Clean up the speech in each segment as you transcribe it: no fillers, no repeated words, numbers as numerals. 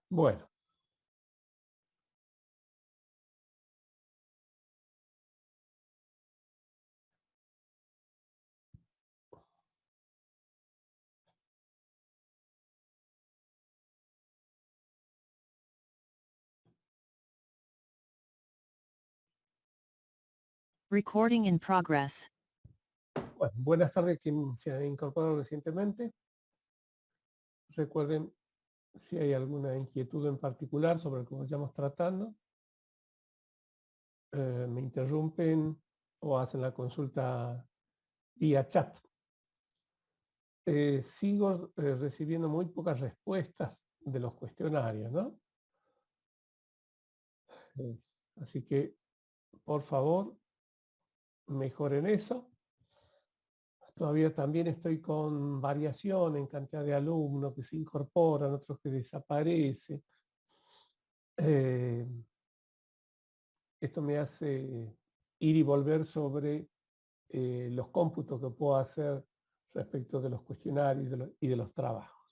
Bueno, Recording in progress. bueno, buenas tardes quien se ha incorporado recientemente. Recuerden, si hay alguna inquietud en particular sobre lo que vayamos tratando, me interrumpen o hacen la consulta vía chat. Sigo recibiendo muy pocas respuestas de los cuestionarios, ¿no? Así que, por favor, mejoren eso. Todavía también estoy con variación en cantidad de alumnos que se incorporan, otros que desaparecen. Esto me hace ir y volver sobre los cómputos que puedo hacer respecto de los cuestionarios y de los trabajos.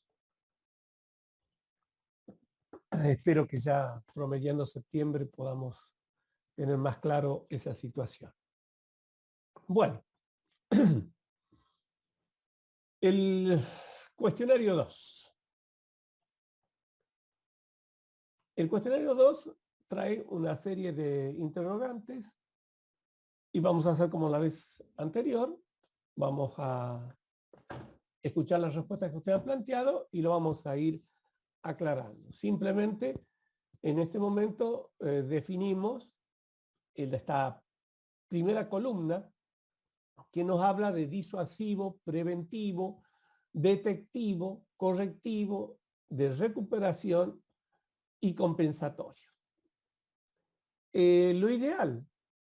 Espero que ya promediando septiembre podamos tener más claro esa situación. Bueno, el cuestionario 2. El cuestionario 2 trae una serie de interrogantes y vamos a hacer como la vez anterior. Vamos a escuchar las respuestas que usted ha planteado y lo vamos a ir aclarando. Simplemente, en este momento definimos esta primera columna que nos habla de disuasivo, preventivo, detectivo, correctivo, de recuperación y compensatorio. Lo ideal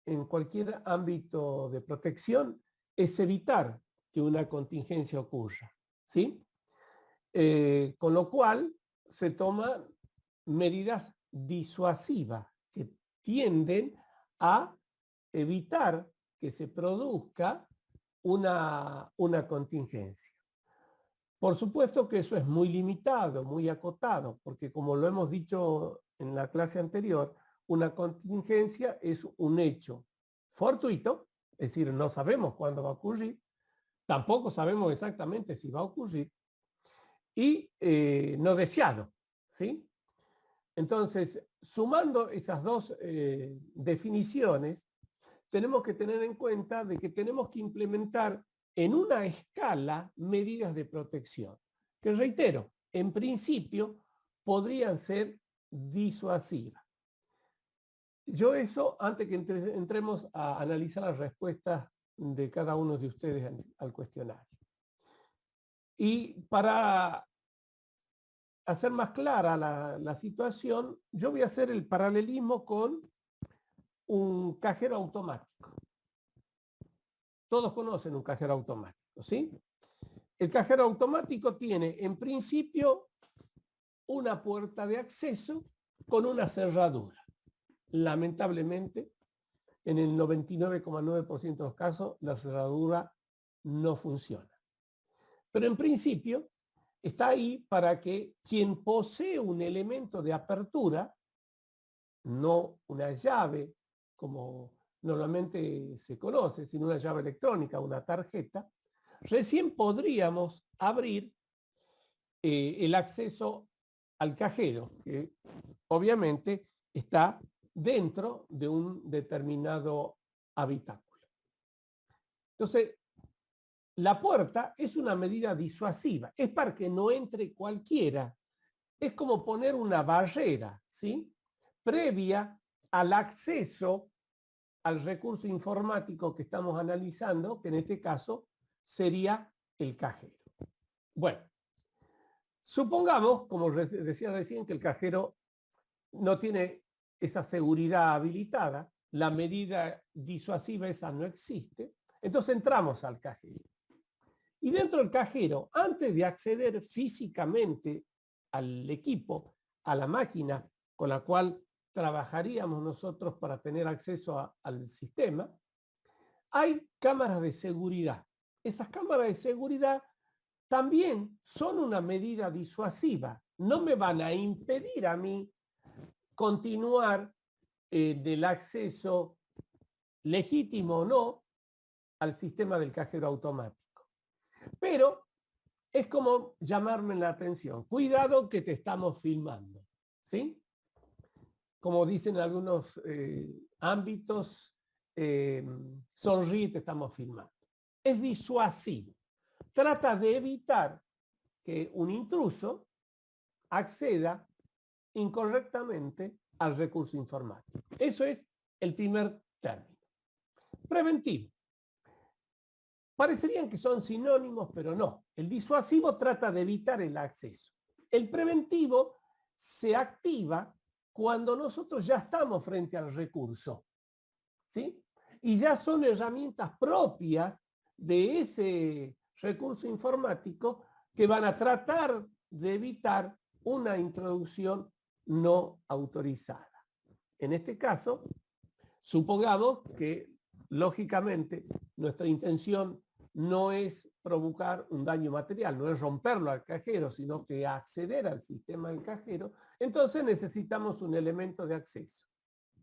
en cualquier ámbito de protección es evitar que una contingencia ocurra, ¿sí? Con lo cual se toman medidas disuasivas que tienden a evitar que se produzca una contingencia. Por supuesto que eso es muy limitado, muy acotado, porque como lo hemos dicho en la clase anterior, una contingencia es un hecho fortuito, es decir, no sabemos cuándo va a ocurrir, tampoco sabemos exactamente si va a ocurrir, y no deseado, ¿sí? Entonces, sumando esas dos definiciones, tenemos que tener en cuenta de que tenemos que implementar en una escala medidas de protección, que reitero, en principio podrían ser disuasivas. Yo eso, antes que entremos a analizar las respuestas de cada uno de ustedes al cuestionario. Y para hacer más clara la situación, yo voy a hacer el paralelismo con un cajero automático. Todos conocen un cajero automático, ¿sí? El cajero automático tiene, en principio, una puerta de acceso con una cerradura. Lamentablemente, en el 99,9% de los casos, la cerradura no funciona. Pero en principio, está ahí para que quien posee un elemento de apertura, no una llave como normalmente se conoce, sino una llave electrónica, una tarjeta, recién podríamos abrir el acceso al cajero, que obviamente está dentro de un determinado habitáculo. Entonces, la puerta es una medida disuasiva, es para que no entre cualquiera. Es como poner una barrera, ¿sí? Previa al acceso al recurso informático que estamos analizando, que en este caso sería el cajero. Bueno, supongamos, como decía recién, que el cajero no tiene esa seguridad habilitada, la medida disuasiva esa no existe, entonces entramos al cajero. Y dentro del cajero, antes de acceder físicamente al equipo, a la máquina con la cual trabajaríamos nosotros para tener acceso al sistema, hay cámaras de seguridad. Esas cámaras de seguridad también son una medida disuasiva. No me van a impedir a mí continuar del acceso legítimo o no al sistema del cajero automático. Pero es como llamarme la atención. Cuidado que te estamos filmando, ¿sí? Como dicen algunos ámbitos, sonríe, te estamos filmando. Es disuasivo. Trata de evitar que un intruso acceda incorrectamente al recurso informático. Eso es el primer término. Preventivo. Parecerían que son sinónimos, pero no. El disuasivo trata de evitar el acceso. El preventivo se activa cuando nosotros ya estamos frente al recurso, ¿sí? Y ya son herramientas propias de ese recurso informático que van a tratar de evitar una introducción no autorizada. En este caso, supongamos que, lógicamente, nuestra intención no es provocar un daño material, no es romperlo al cajero, sino que acceder al sistema del cajero. Entonces necesitamos un elemento de acceso,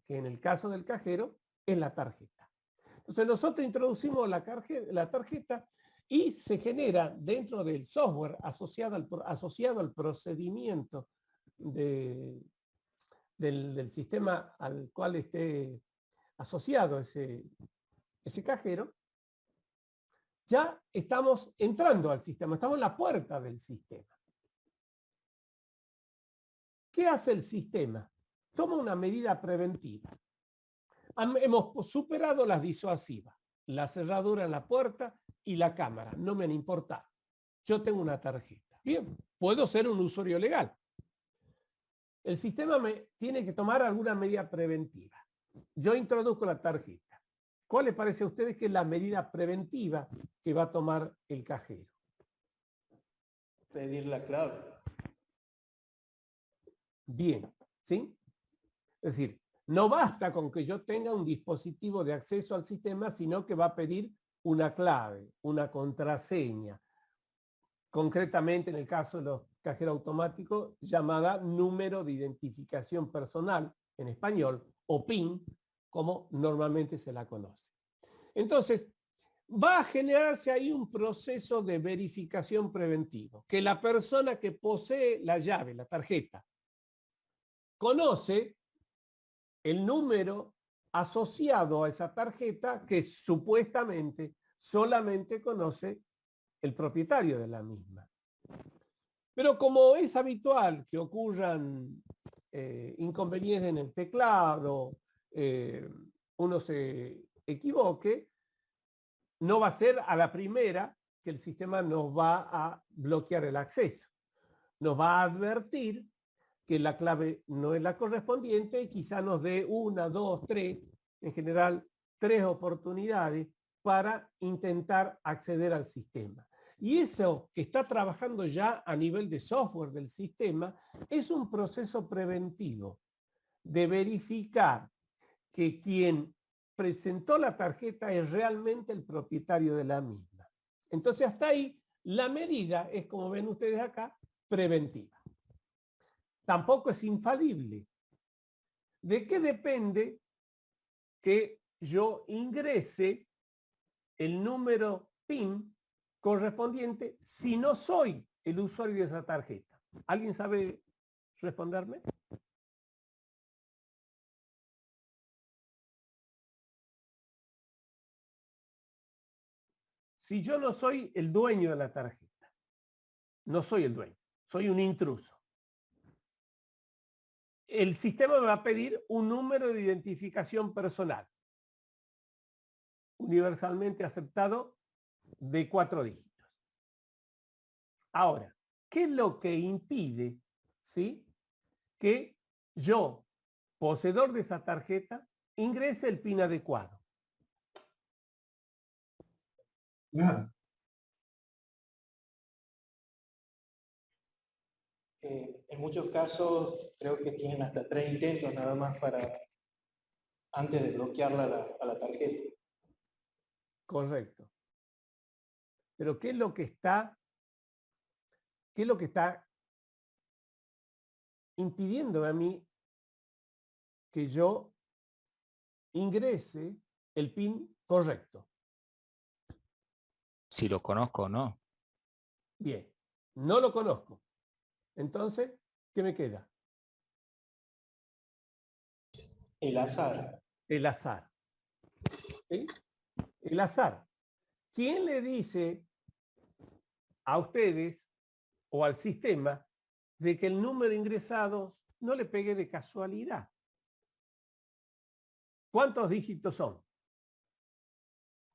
que en el caso del cajero es la tarjeta. Entonces nosotros introducimos la tarjeta y se genera dentro del software asociado al procedimiento del sistema al cual esté asociado ese cajero, ya estamos entrando al sistema, estamos en la puerta del sistema. ¿Qué hace el sistema? Toma una medida preventiva. Hemos superado las disuasivas, la cerradura en la puerta y la cámara, no me han importado. Yo tengo una tarjeta. Bien, puedo ser un usuario legal. El sistema me tiene que tomar alguna medida preventiva. Yo introduzco la tarjeta. ¿Cuál le parece a ustedes que es la medida preventiva que va a tomar el cajero? Pedir la clave. Bien, ¿sí? Es decir, no basta con que yo tenga un dispositivo de acceso al sistema, sino que va a pedir una clave, una contraseña. Concretamente, en el caso de los cajeros automáticos, llamada número de identificación personal, en español, o PIN, como normalmente se la conoce. Entonces, va a generarse ahí un proceso de verificación preventivo, que la persona que posee la llave, la tarjeta, conoce el número asociado a esa tarjeta que supuestamente solamente conoce el propietario de la misma. Pero como es habitual que ocurran inconvenientes en el teclado, uno se equivoque, no va a ser a la primera que el sistema nos va a bloquear el acceso. Nos va a advertir que la clave no es la correspondiente y quizá nos dé 1, 2, 3, en general 3 oportunidades para intentar acceder al sistema. Y eso que está trabajando ya a nivel de software del sistema es un proceso preventivo de verificar que quien presentó la tarjeta es realmente el propietario de la misma. Entonces hasta ahí la medida es, como ven ustedes acá, preventiva. Tampoco es infalible. ¿De qué depende que yo ingrese el número PIN correspondiente si no soy el usuario de esa tarjeta? ¿Alguien sabe responderme? Si yo no soy el dueño de la tarjeta, no soy el dueño, soy un intruso, el sistema me va a pedir un número de identificación personal, universalmente aceptado, de 4 dígitos. Ahora, ¿qué es lo que impide, ¿sí?, que yo, poseedor de esa tarjeta, ingrese el PIN adecuado? En muchos casos creo que tienen hasta 3 intentos nada más para antes de bloquearla a la tarjeta. Correcto. Pero ¿qué es lo que está impidiendo a mí que yo ingrese el PIN correcto? Si lo conozco o no. Bien, no lo conozco. Entonces, ¿qué me queda? El azar. El azar. ¿Sí? El azar. ¿Quién le dice a ustedes o al sistema de que el número de ingresados no le pegue de casualidad? ¿Cuántos dígitos son?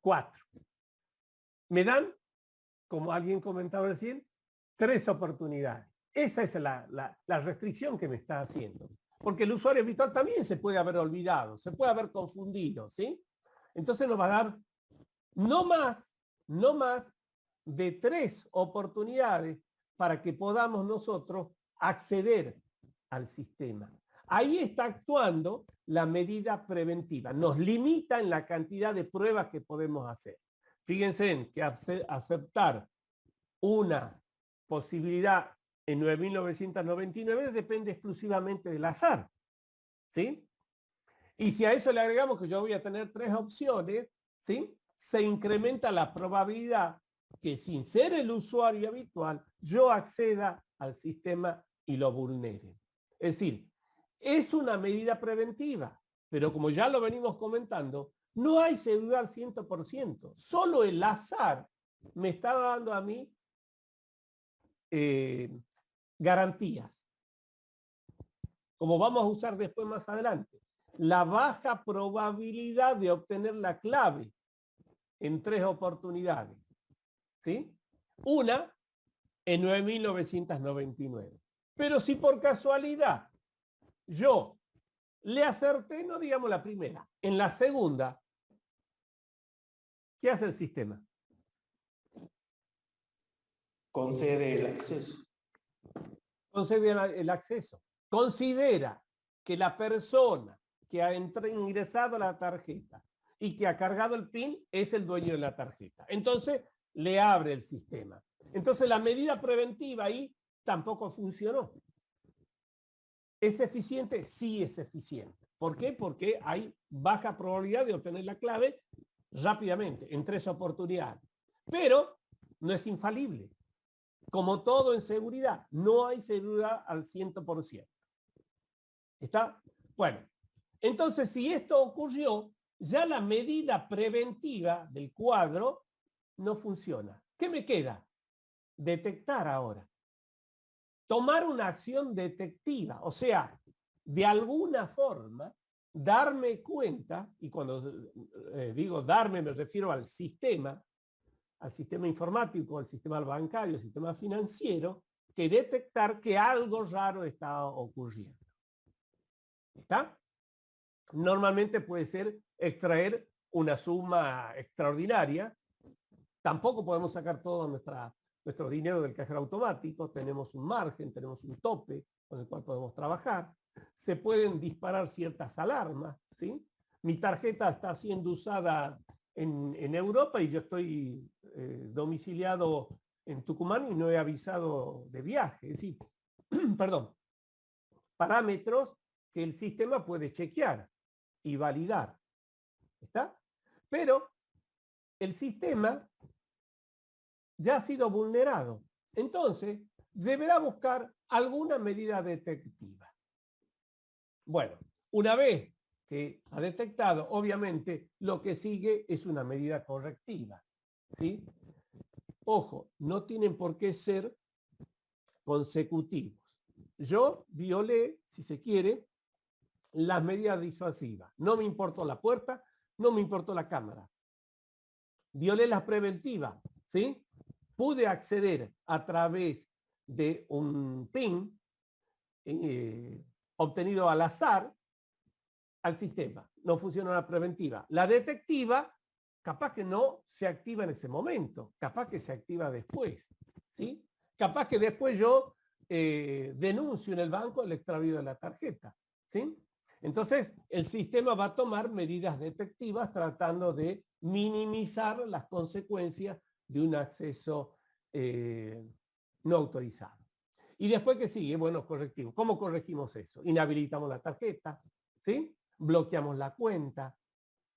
4. Me dan, como alguien comentaba recién, 3 oportunidades. Esa es la restricción que me está haciendo. Porque el usuario habitual también se puede haber olvidado, se puede haber confundido, ¿sí? Entonces nos va a dar no más de 3 oportunidades para que podamos nosotros acceder al sistema. Ahí está actuando la medida preventiva. Nos limita en la cantidad de pruebas que podemos hacer. Fíjense en que aceptar una posibilidad en 9.999 depende exclusivamente del azar. ¿Sí? Y si a eso le agregamos que yo voy a tener 3 opciones, ¿sí? Se incrementa la probabilidad que sin ser el usuario habitual, yo acceda al sistema y lo vulnere. Es decir, es una medida preventiva, pero como ya lo venimos comentando, no hay seguridad al 100%. Solo el azar me está dando a mí garantías. Como vamos a usar después más adelante, la baja probabilidad de obtener la clave en 3 oportunidades. ¿Sí? Una en 9.999. Pero si por casualidad yo le acerté, no digamos la primera, en la segunda, ¿qué hace el sistema? Concede el acceso. Concede el acceso. Considera que la persona que ha ingresado a la tarjeta y que ha cargado el PIN es el dueño de la tarjeta. Entonces, le abre el sistema. Entonces, la medida preventiva ahí tampoco funcionó. ¿Es eficiente? Sí es eficiente. ¿Por qué? Porque hay baja probabilidad de obtener la clave rápidamente, en 3 oportunidades. Pero no es infalible. Como todo en seguridad, no hay seguridad al 100%. ¿Está? Bueno, entonces si esto ocurrió, ya la medida preventiva del cuadro no funciona. ¿Qué me queda? Detectar ahora. Tomar una acción detectiva, o sea, de alguna forma, darme cuenta, y cuando digo darme me refiero al sistema informático, al sistema bancario, al sistema financiero, que detectar que algo raro está ocurriendo. ¿Está? Normalmente puede ser extraer una suma extraordinaria. Tampoco podemos sacar todo nuestro dinero del cajero automático. Tenemos un margen, tenemos un tope con el cual podemos trabajar. Se pueden disparar ciertas alarmas, ¿sí? Mi tarjeta está siendo usada en Europa y yo estoy domiciliado en Tucumán y no he avisado de viaje. Es decir, perdón, parámetros que el sistema puede chequear y validar. ¿Está? Pero el sistema ya ha sido vulnerado. Entonces, deberá buscar alguna medida detectiva. Bueno, una vez que ha detectado, obviamente, lo que sigue es una medida correctiva. ¿Sí? Ojo, no tienen por qué ser consecutivos. Yo violé, si se quiere, las medidas disuasivas. No me importó la puerta, no me importó la cámara. Violé las preventivas, ¿sí? Pude acceder a través de un PIN obtenido al azar al sistema. No funciona la preventiva. La detectiva, capaz que no se activa en ese momento, capaz que se activa después, ¿sí? Capaz que después yo denuncio en el banco el extravío de la tarjeta, ¿sí? Entonces, el sistema va a tomar medidas detectivas tratando de minimizar las consecuencias de un acceso no autorizado. Y después, ¿qué sigue? Bueno, correctivo. ¿Cómo corregimos eso? Inhabilitamos la tarjeta, ¿sí? Bloqueamos la cuenta,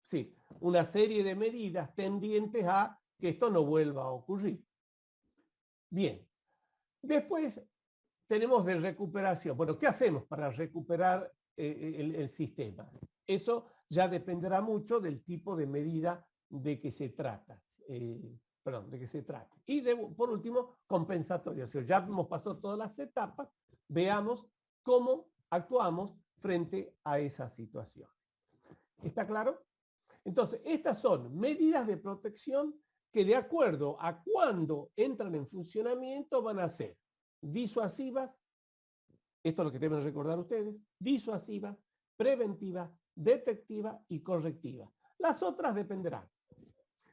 ¿sí? Una serie de medidas tendientes a que esto no vuelva a ocurrir. Bien. Después tenemos de recuperación. Bueno, ¿qué hacemos para recuperar el sistema? Eso ya dependerá mucho del tipo de medida de que se trata. De que se trata. Y por último, compensatorio. O sea, ya hemos pasado todas las etapas, veamos cómo actuamos frente a esa situación. ¿Está claro? Entonces, estas son medidas de protección que de acuerdo a cuándo entran en funcionamiento van a ser disuasivas, esto es lo que deben recordar ustedes, disuasivas, preventivas, detectivas y correctivas. Las otras dependerán.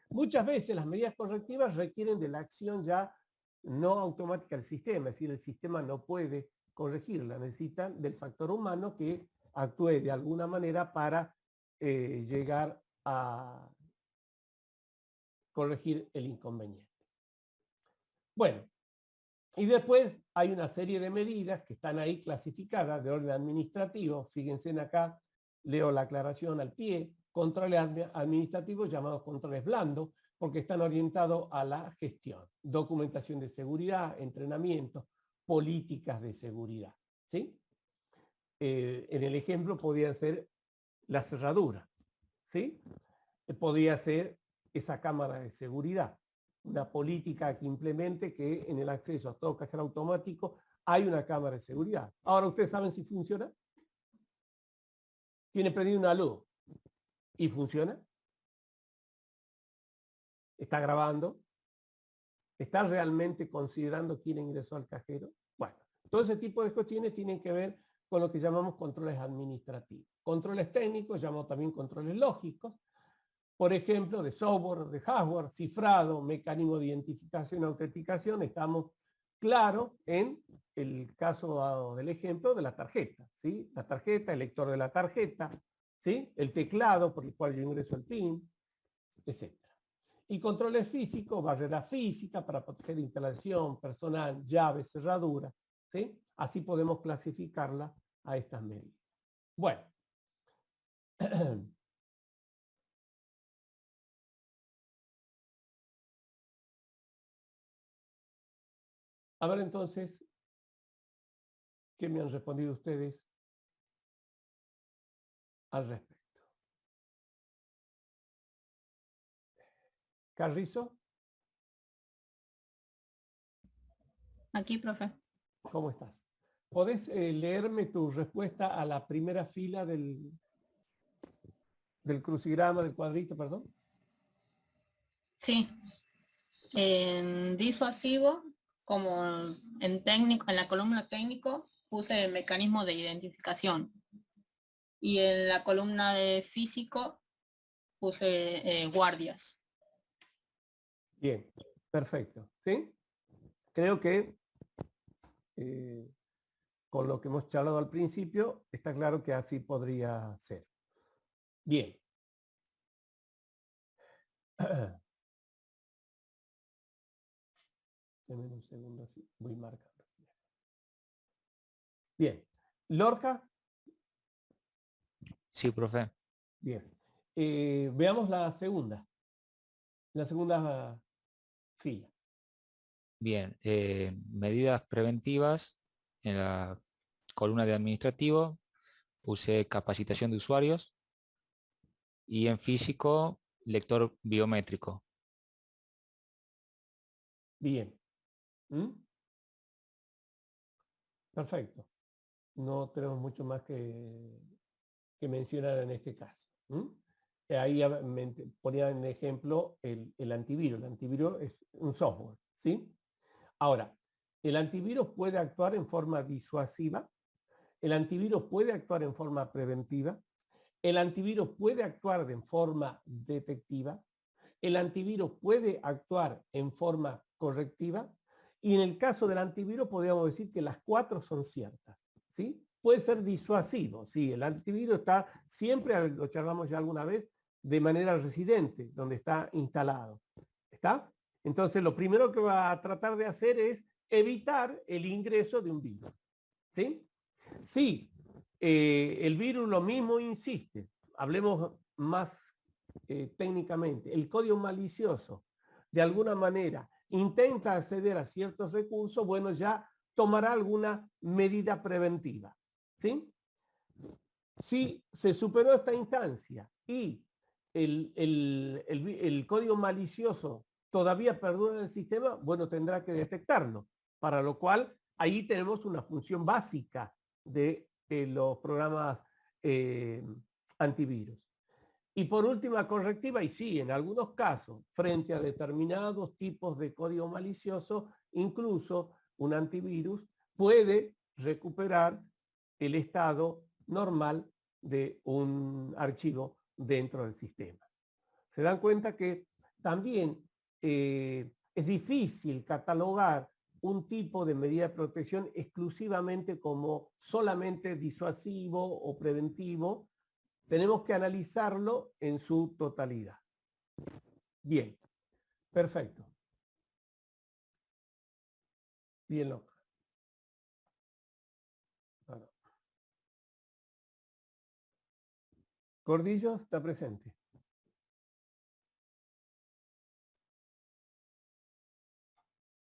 Muchas veces las medidas correctivas requieren de la acción ya no automática del sistema, es decir, el sistema no puede corregirla, necesitan del factor humano que actúe de alguna manera para llegar a corregir el inconveniente. Bueno, y después hay una serie de medidas que están ahí clasificadas de orden administrativo. Fíjense en acá, leo la aclaración al pie. Controles administrativos llamados controles blandos, porque están orientados a la gestión, documentación de seguridad, entrenamiento, políticas de seguridad, ¿sí? En el ejemplo podía ser la cerradura, ¿sí? Podía ser esa cámara de seguridad, una política que implemente que en el acceso a todo cajero automático hay una cámara de seguridad. Ahora ustedes saben si funciona. Tiene prendido una luz y funciona. Está grabando. ¿Está realmente considerando quién ingresó al cajero? Bueno, todo ese tipo de cuestiones tienen que ver con lo que llamamos controles administrativos. Controles técnicos, llamamos también controles lógicos, por ejemplo, de software, de hardware, cifrado, mecanismo de identificación, autenticación. Estamos claros en el caso del ejemplo de la tarjeta, ¿sí? La tarjeta, el lector de la tarjeta, ¿sí? El teclado por el cual yo ingreso el PIN, etc. Y controles físicos, barrera física para proteger instalación, personal, llaves, cerradura, ¿sí? Así podemos clasificarla a estas medidas. Bueno. A ver entonces, ¿qué me han respondido ustedes al respecto? Carrizo. Aquí, profe. ¿Cómo estás? ¿Podés leerme tu respuesta a la primera fila del crucigrama, del cuadrito, perdón? Sí. En disuasivo, como en técnico, en la columna técnico, puse el mecanismo de identificación. Y en la columna de físico puse guardias. Bien, perfecto. ¿Sí? Creo que con lo que hemos charlado al principio, está claro que así podría ser. Bien. Denme un segundo así, voy marcando. Bien. ¿Lorca? Sí, profe. Bien. Veamos la segunda fila. Bien, medidas preventivas en la columna de administrativo puse capacitación de usuarios y en físico lector biométrico. Bien. ¿Mm? Perfecto. No tenemos mucho más que mencionar en este caso. ¿Mm? Ahí ponía en ejemplo el antivirus. El antivirus es un software, ¿sí? Ahora, el antivirus puede actuar en forma disuasiva, el antivirus puede actuar en forma preventiva, el antivirus puede actuar de forma detectiva, el antivirus puede actuar en forma correctiva Y en el caso del antivirus podríamos decir que las 4 son ciertas, ¿sí? Puede ser disuasivo, sí, el antivirus está siempre, lo charlamos ya alguna vez, de manera residente, donde está instalado, ¿está? Entonces lo primero que va a tratar de hacer es evitar el ingreso de un virus, ¿sí? Sí, el virus lo mismo insiste, hablemos más técnicamente, el código malicioso de alguna manera intenta acceder a ciertos recursos, bueno, ya tomará alguna medida preventiva, ¿sí? Si se superó esta instancia y el código malicioso todavía perdura en el sistema, bueno, tendrá que detectarlo, para lo cual ahí tenemos una función básica de los programas antivirus. Y por última correctiva, y sí, en algunos casos, frente a determinados tipos de código malicioso, incluso un antivirus puede recuperar el estado normal de un archivo dentro del sistema. Se dan cuenta que también es difícil catalogar un tipo de medida de protección exclusivamente como solamente disuasivo o preventivo. Tenemos que analizarlo en su totalidad. Bien, perfecto. Bien, loca. Bueno. Gordillo está presente.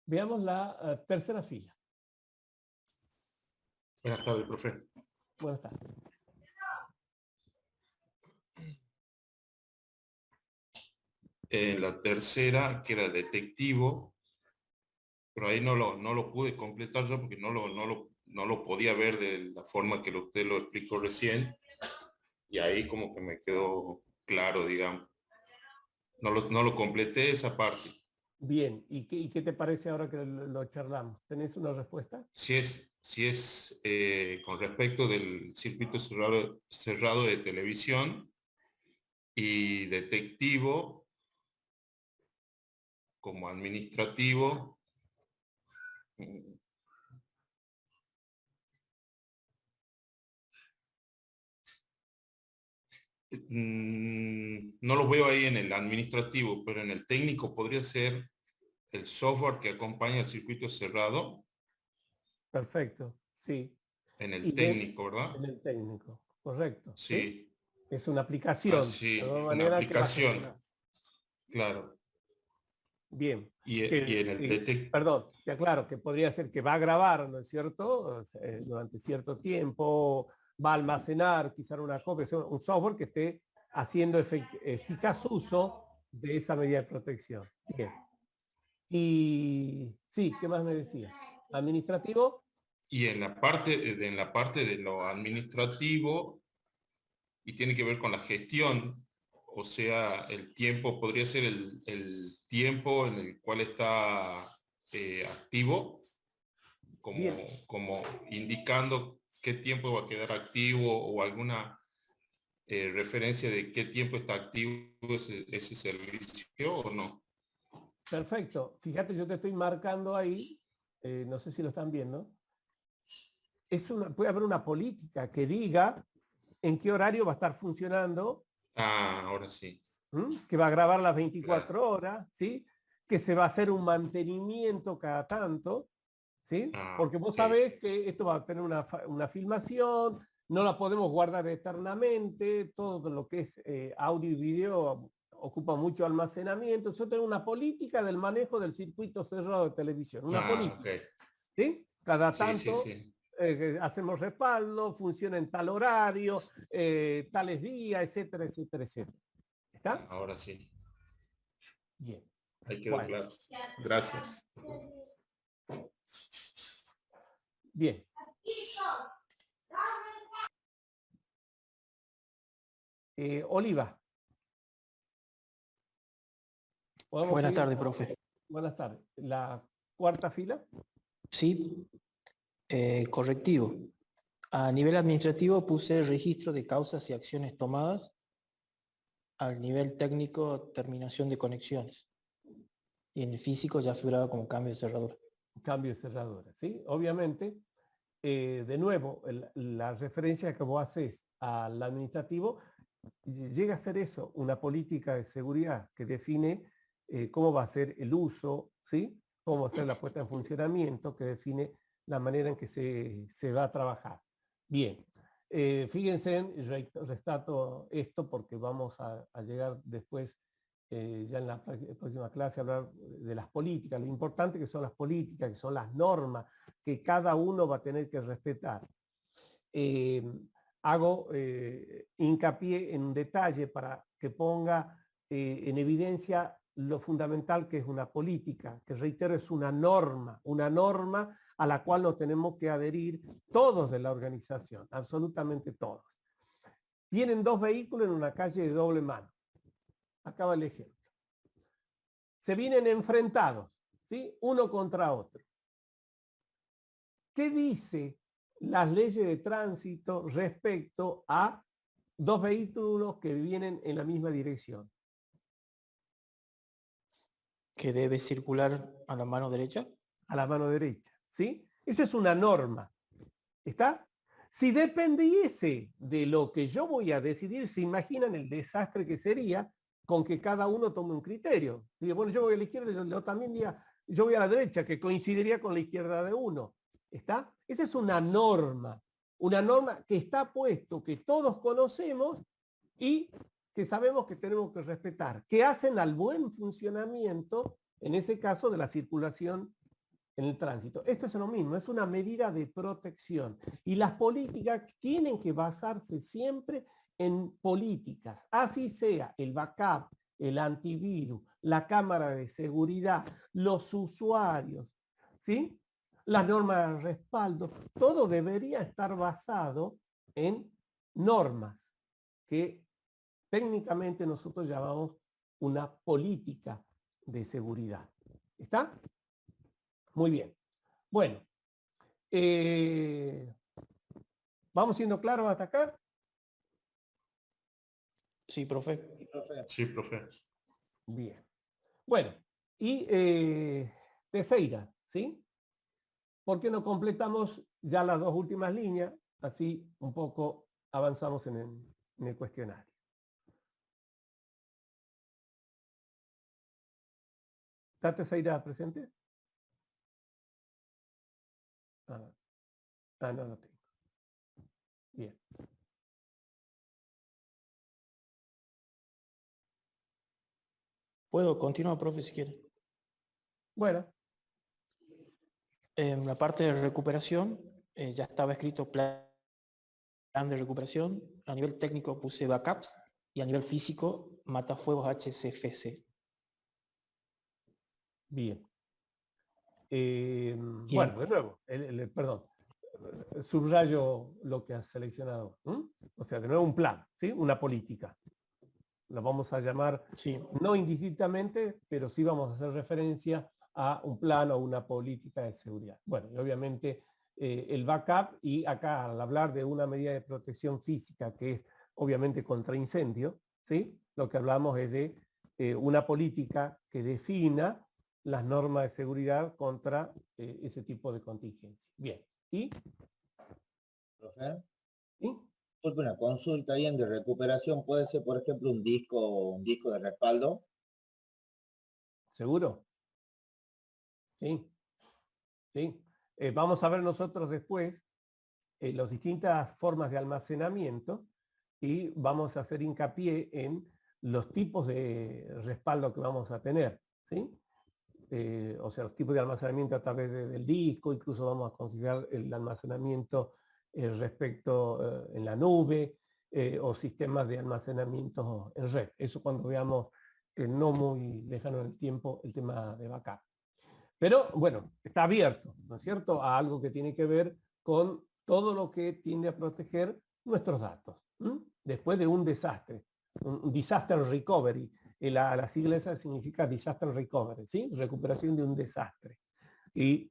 Veamos la tercera fila. Buenas tardes, profe. Buenas tardes. En la tercera, que era detectivo, pero ahí no lo pude completar yo porque no lo podía ver de la forma que usted lo explicó recién, y ahí como que me quedó claro, digamos. No lo completé esa parte. Bien, ¿y qué te parece ahora que lo charlamos? ¿Tenés una respuesta? Si es con respecto del circuito cerrado de televisión y detectivo como administrativo, no lo veo ahí en el administrativo, pero en el técnico podría ser el software que acompaña el circuito cerrado. Perfecto, sí. En el técnico, ¿verdad? En el técnico, correcto. Sí. Es una aplicación. Ah, sí, una aplicación. Claro. Bien. Y en el detective. Perdón, te aclaro que podría ser que va a grabar, ¿no es cierto? Durante cierto tiempo, va a almacenar quizá una copia, un software que esté haciendo eficaz uso de esa medida de protección. Bien. Y sí, ¿qué más me decía? Administrativo. Y en la parte de lo administrativo, y tiene que ver con la gestión, o sea, el tiempo, podría ser el tiempo en el cual está activo, como indicando qué tiempo va a quedar activo o alguna referencia de qué tiempo está activo ese servicio o no. Perfecto. Fíjate, yo te estoy marcando ahí, no sé si lo están viendo, puede haber una política que diga en qué horario va a estar funcionando. Ah, ahora sí. Que va a grabar las 24 horas, ¿sí? Que se va a hacer un mantenimiento cada tanto, ¿sí? Porque vos sabés que esto va a tener una filmación, no la podemos guardar eternamente, todo lo que es audio y video ocupa mucho almacenamiento. Eso tiene una política del manejo del circuito cerrado de televisión, una política. ¿Sí? Cada tanto hacemos respaldo, funciona en tal horario, tales días, etcétera, etcétera, etcétera. ¿Está? Ahora sí. Bien. Ahí quedó claro. Gracias. Bien. Oliva. Buenas tardes, profe. Buenas tardes. ¿La cuarta fila? Sí. Correctivo. A nivel administrativo puse registro de causas y acciones tomadas. Al nivel técnico, terminación de conexiones. Y en el físico ya figuraba como cambio de cerradura. cambio de cerradura, ¿sí? Obviamente, de nuevo, la referencia que vos haces al administrativo llega a ser eso, una política de seguridad que define cómo va a ser el uso, ¿sí? Cómo va a ser la puesta en funcionamiento, que define la manera en que se va a trabajar. Bien, fíjense, restato esto porque vamos a llegar después, ya en la próxima clase, a hablar de las políticas, lo importante que son las políticas, que son las normas, que cada uno va a tener que respetar. Hago hincapié en un detalle para que ponga en evidencia lo fundamental que es una política, que reitero es una norma a la cual nos tenemos que adherir todos de la organización, absolutamente todos. Vienen dos vehículos en una calle de doble mano. Acá va el ejemplo. Se vienen enfrentados, ¿sí? Uno contra otro. ¿Qué dice las leyes de tránsito respecto a dos vehículos que vienen en la misma dirección? Que debe circular a la mano derecha. A la mano derecha, ¿sí? Esa es una norma, ¿está? Si dependiese de lo que yo voy a decidir, se imaginan el desastre que sería con que cada uno tome un criterio. Diga, bueno, yo voy a la izquierda, yo también diga, yo voy a la derecha, que coincidiría con la izquierda de uno, ¿está? Esa es una norma que está puesto, que todos conocemos y que sabemos que tenemos que respetar, que hacen al buen funcionamiento, en ese caso, de la circulación en el tránsito. Esto es lo mismo, es una medida de protección. Y las políticas tienen que basarse siempre en políticas, así sea el backup, el antivirus, la cámara de seguridad, los usuarios, ¿sí? Las normas de respaldo, todo debería estar basado en normas que técnicamente nosotros llamamos una política de seguridad. ¿Está? Muy bien. Bueno, ¿vamos siendo claros hasta acá? Sí, profe. Sí, profe. Bien. Bueno, y Teixeira, ¿sí? ¿Por qué no completamos ya las dos últimas líneas? Así un poco avanzamos en el cuestionario. ¿Está Teixeira presente? No lo tengo. Bien. Puedo continuar, profe, si quiere. Bueno. En la parte de recuperación, ya estaba escrito plan de recuperación. A nivel técnico puse backups y a nivel físico matafuegos HCFC. Bien. Bueno, de nuevo, perdón, subrayo lo que has seleccionado. O sea, de nuevo un plan, ¿sí? Una política. Lo vamos a llamar, sí, no indistintamente, pero sí vamos a hacer referencia a un plan o una política de seguridad. Bueno, y obviamente el backup, y acá al hablar de una medida de protección física que es obviamente contra incendio, ¿sí? Lo que hablamos es de una política que defina las normas de seguridad contra ese tipo de contingencia. Bien, ¿y? Profe, ¿Sí? porque una consulta bien de recuperación puede ser, por ejemplo, un disco de respaldo. ¿Seguro? Sí. Sí. Vamos a ver nosotros después las distintas formas de almacenamiento y vamos a hacer hincapié en los tipos de respaldo que vamos a tener, ¿sí? O sea, los tipos de almacenamiento a través del disco, incluso vamos a considerar el almacenamiento respecto en la nube o sistemas de almacenamiento en red. Eso cuando veamos no muy lejano en el tiempo el tema de backup. Pero bueno, está abierto, ¿no es cierto?, a algo que tiene que ver con todo lo que tiende a proteger nuestros datos. Después de un desastre, un disaster recovery. La sigla esa significa disaster recovery, ¿sí? Recuperación de un desastre. Y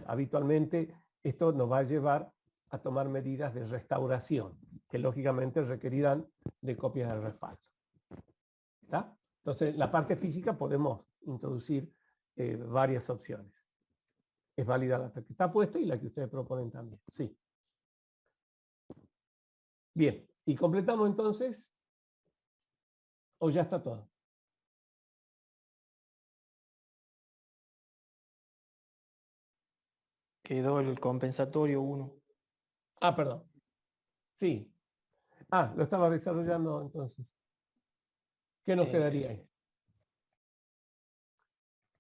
habitualmente esto nos va a llevar a tomar medidas de restauración, que lógicamente requerirán de copias de respaldo. ¿Está? Entonces, en la parte física podemos introducir varias opciones. es válida la que está puesta y la que ustedes proponen también. Sí. Bien, y completamos entonces, o ya está todo. Quedó el compensatorio 1. Ah, perdón. Sí. Ah, lo estaba desarrollando entonces. ¿Qué nos quedaría ahí?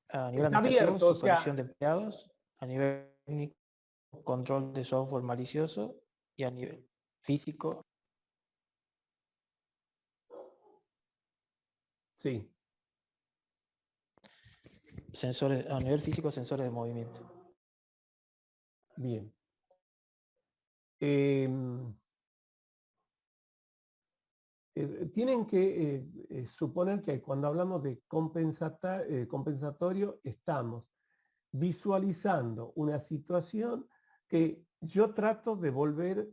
A nivel Está administrativo, abierto, o sea, supervisión de empleados. A nivel técnico, control de software malicioso. Y a nivel físico, sí. sensores, a nivel físico, sensores de movimiento. Bien. Tienen que suponer que cuando hablamos de compensatorio estamos visualizando una situación que yo trato de volver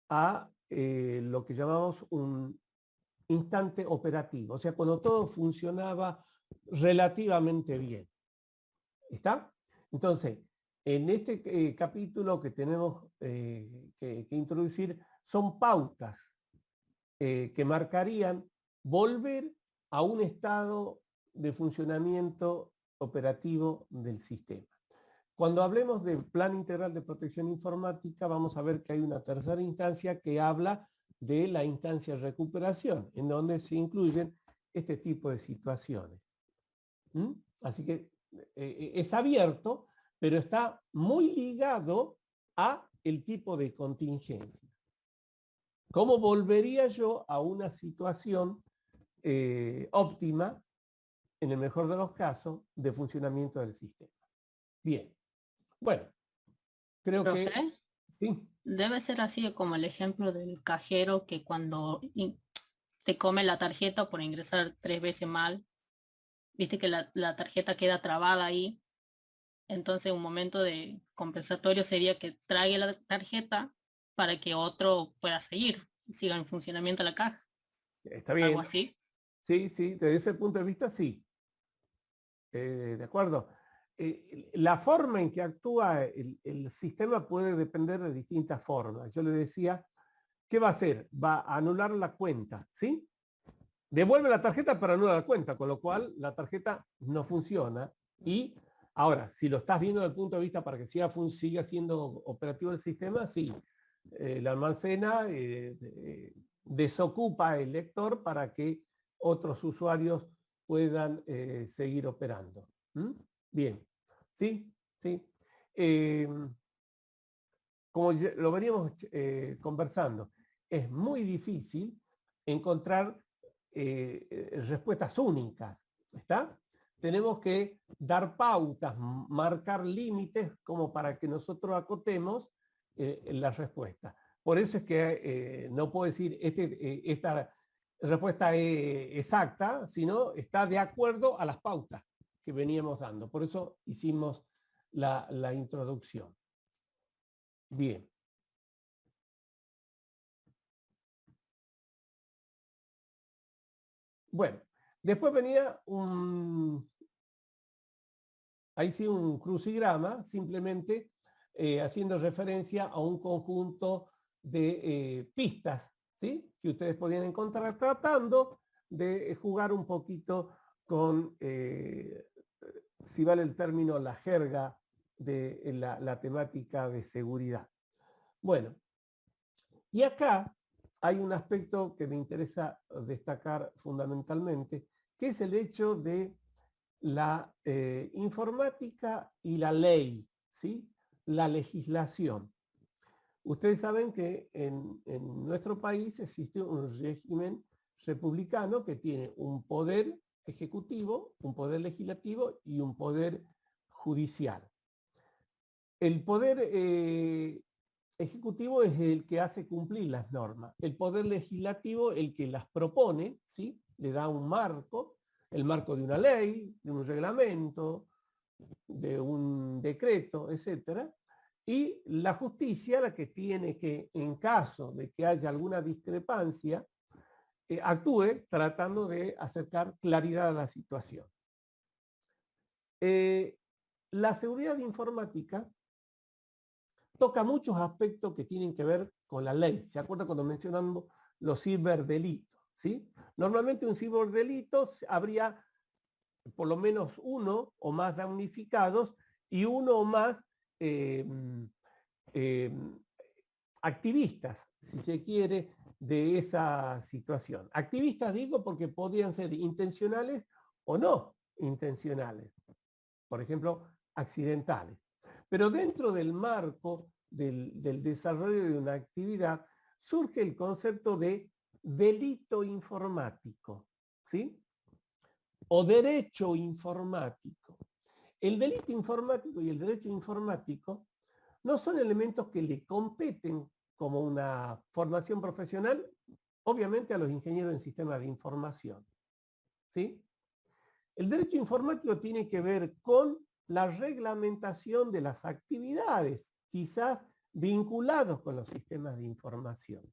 a lo que llamamos un instante operativo, o sea, cuando todo funcionaba relativamente bien. ¿Está? Entonces, en este capítulo que tenemos que introducir son pautas que marcarían volver a un estado de funcionamiento operativo del sistema. Cuando hablemos del Plan Integral de Protección Informática, vamos a ver que hay una tercera instancia que habla de la instancia de recuperación, en donde se incluyen este tipo de situaciones. Así que es abierto, pero está muy ligado a el tipo de contingencia. ¿Cómo volvería yo a una situación óptima, en el mejor de los casos, de funcionamiento del sistema? Bien. Bueno, creo Profe, que sí. debe ser así como el ejemplo del cajero que cuando te come la tarjeta por ingresar 3 veces mal, viste que la tarjeta queda trabada ahí. Entonces un momento de compensatorio sería que trague la tarjeta para que otro pueda seguir y siga en funcionamiento la caja. Está Algo bien. así. Sí, sí, desde ese punto de vista sí. De acuerdo. La forma en que actúa el sistema puede depender de distintas formas. Yo le decía, ¿qué va a hacer? Va a anular la cuenta, ¿sí? Devuelve la tarjeta para anular la cuenta, con lo cual la tarjeta no funciona. Y ahora, si lo estás viendo desde el punto de vista para que siga siendo operativo el sistema, sí. La almacena, desocupa el lector para que otros usuarios puedan seguir operando. Bien, ¿sí? ¿Sí? Como lo veníamos conversando, es muy difícil encontrar respuestas únicas, ¿está? Tenemos que dar pautas, marcar límites como para que nosotros acotemos la respuesta. Por eso es que no puedo decir esta respuesta es exacta, sino está de acuerdo a las pautas que veníamos dando. Por eso hicimos la introducción. Bien. Bueno, después venía ahí sí un crucigrama, simplemente haciendo referencia a un conjunto de pistas, ¿sí? Que ustedes podían encontrar tratando de jugar un poquito con, si vale el término, la jerga de la temática de seguridad. Bueno, y acá hay un aspecto que me interesa destacar fundamentalmente, que es el hecho de la informática y la ley, ¿sí? La legislación. Ustedes saben que en nuestro país existe un régimen republicano que tiene un poder ejecutivo, un poder legislativo y un poder judicial. El poder ejecutivo es el que hace cumplir las normas. El poder legislativo, el que las propone, ¿sí? Le da un marco, el marco de una ley, de un reglamento, de un decreto, etc. Y la justicia, la que tiene que, en caso de que haya alguna discrepancia, actúe tratando de acercar claridad a la situación. la seguridad informática toca muchos aspectos que tienen que ver con la ley. ¿Se acuerda cuando mencionamos los ciberdelitos? ¿Sí? Normalmente un ciberdelito habría por lo menos uno o más damnificados y uno o más activistas, si se quiere, de esa situación. Activistas digo porque podrían ser intencionales o no intencionales. Por ejemplo, accidentales. Pero dentro del marco del desarrollo de una actividad surge el concepto de delito informático, ¿sí? O derecho informático. El delito informático y el derecho informático no son elementos que le competen como una formación profesional, obviamente a los ingenieros en sistemas de información, ¿sí? El derecho informático tiene que ver con la reglamentación de las actividades, quizás vinculados con los sistemas de información.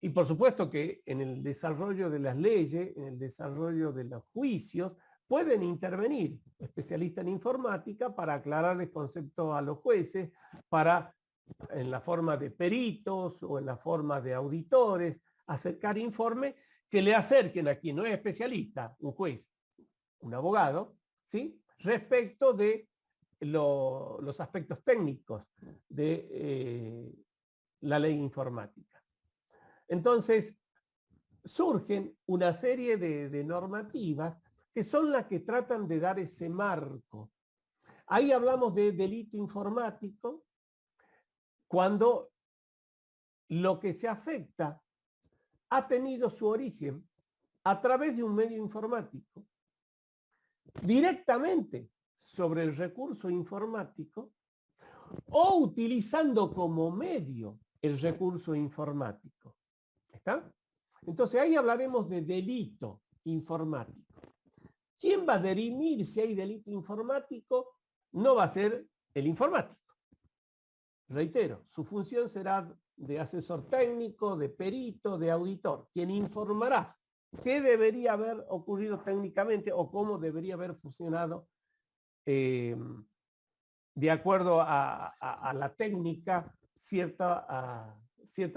Y por supuesto que en el desarrollo de las leyes, en el desarrollo de los juicios, pueden intervenir especialistas en informática para aclararles conceptos a los jueces, en la forma de peritos o en la forma de auditores, acercar informes que le acerquen a quien no es especialista, un juez, un abogado, ¿sí? Respecto de los aspectos técnicos de la ley informática. Entonces, surgen una serie de normativas que son las que tratan de dar ese marco. Ahí hablamos de delito informático cuando lo que se afecta ha tenido su origen a través de un medio informático, directamente sobre el recurso informático o utilizando como medio el recurso informático. ¿Está? Entonces ahí hablaremos de delito informático. ¿Quién va a dirimir si hay delito informático? No va a ser el informático. Reitero, su función será de asesor técnico, de perito, de auditor, quien informará qué debería haber ocurrido técnicamente o cómo debería haber funcionado de acuerdo a la técnica cierta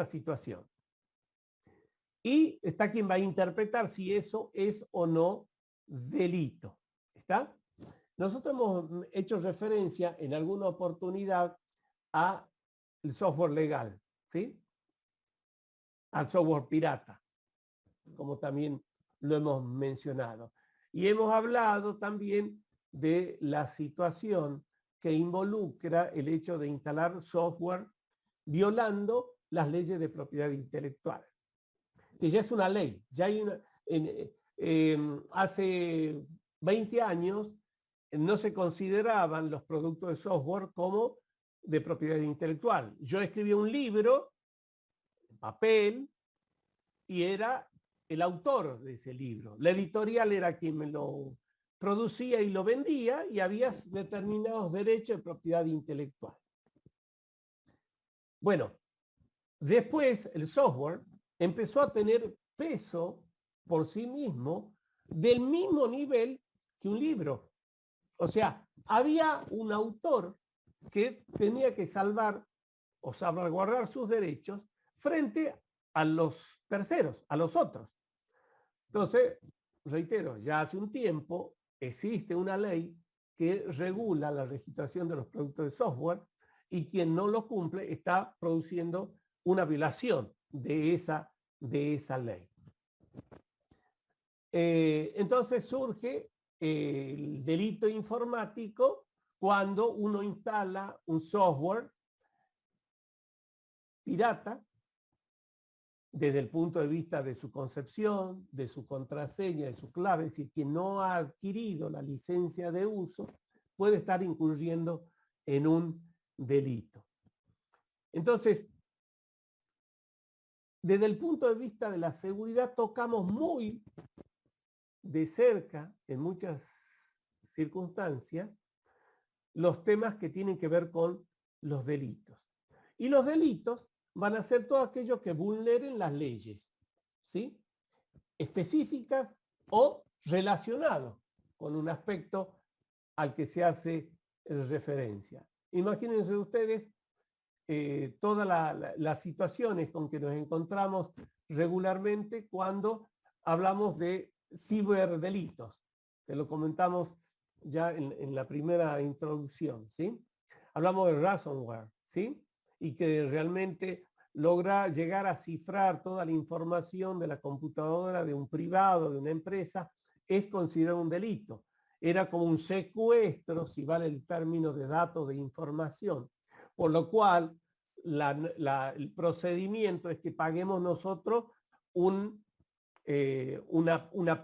situación. Y está quien va a interpretar si eso es o no delito. ¿Está? Nosotros hemos hecho referencia en alguna oportunidad al software legal, ¿sí? Al software pirata, como también lo hemos mencionado. Y hemos hablado también de la situación que involucra el hecho de instalar software violando las leyes de propiedad intelectual, que ya es una ley. Ya hay hace 20 años no se consideraban los productos de software como de propiedad intelectual. Yo escribí un libro en papel y era el autor de ese libro. La editorial era quien me lo producía y lo vendía y había determinados derechos de propiedad intelectual. Bueno, después el software empezó a tener peso por sí mismo del mismo nivel que un libro. O sea, había un autor que tenía que salvar o salvaguardar sus derechos frente a los terceros, a los otros. Entonces, reitero, ya hace un tiempo existe una ley que regula la registración de los productos de software y quien no lo cumple está produciendo una violación de esa ley. Entonces surge el delito informático cuando uno instala un software pirata desde el punto de vista de su concepción, de su contraseña, de su clave, es decir, que no ha adquirido la licencia de uso, puede estar incurriendo en un delito. Entonces, desde el punto de vista de la seguridad tocamos muy de cerca, en muchas circunstancias, los temas que tienen que ver con los delitos. Y los delitos van a ser todos aquellos que vulneren las leyes, ¿sí? Específicas o relacionados con un aspecto al que se hace referencia. Imagínense ustedes todas las situaciones con que nos encontramos regularmente cuando hablamos de ciberdelitos, que lo comentamos ya en la primera introducción, ¿sí? Hablamos de ransomware, ¿sí? Y que realmente logra llegar a cifrar toda la información de la computadora de un privado, de una empresa, es considerado un delito. Era como un secuestro, si vale el término, de datos de información. Por lo cual, el procedimiento es que paguemos nosotros una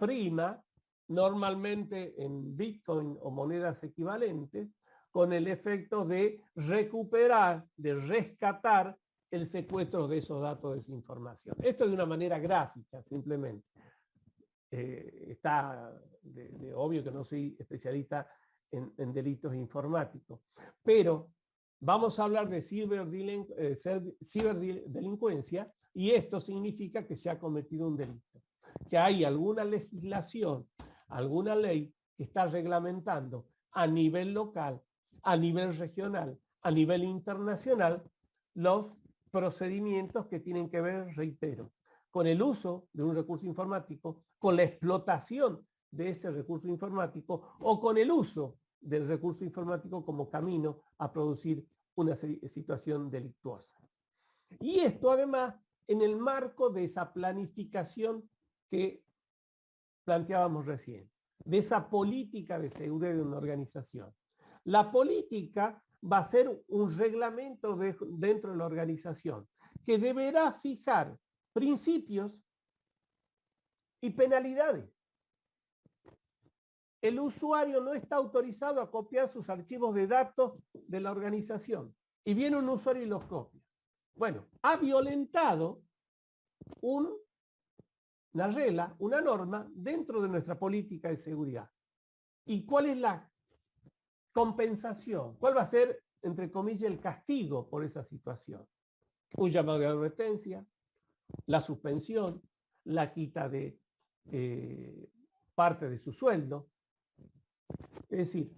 prima, normalmente en Bitcoin o monedas equivalentes, con el efecto de recuperar, de rescatar el secuestro de esos datos de esa información. Esto de una manera gráfica, simplemente. Está obvio que no soy especialista en delitos informáticos, pero vamos a hablar de ciberdelincuencia y esto significa que se ha cometido un delito, que hay alguna legislación, alguna ley que está reglamentando a nivel local, a nivel regional, a nivel internacional, los procedimientos que tienen que ver, reitero, con el uso de un recurso informático, con la explotación de ese recurso informático o con el uso del recurso informático como camino a producir una situación delictuosa. Y esto además en el marco de esa planificación que planteábamos recién, de esa política de seguridad de una organización. La política va a ser un reglamento dentro de la organización que deberá fijar principios y penalidades. El usuario no está autorizado a copiar sus archivos de datos de la organización. Y viene un usuario y los copia. Bueno, ha violentado una regla, una norma dentro de nuestra política de seguridad. ¿Y cuál es la compensación? ¿Cuál va a ser, entre comillas, el castigo por esa situación? Un llamado de advertencia, la suspensión, la quita de parte de su sueldo. Es decir,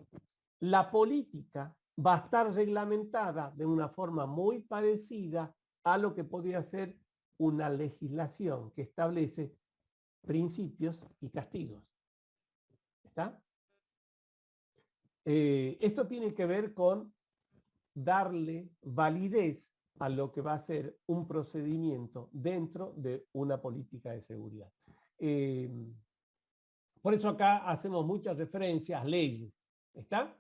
la política va a estar reglamentada de una forma muy parecida a lo que podría ser una legislación que establece principios y castigos. ¿Está? Esto tiene que ver con darle validez a lo que va a ser un procedimiento dentro de una política de seguridad. Por eso acá hacemos muchas referencias a leyes, ¿está?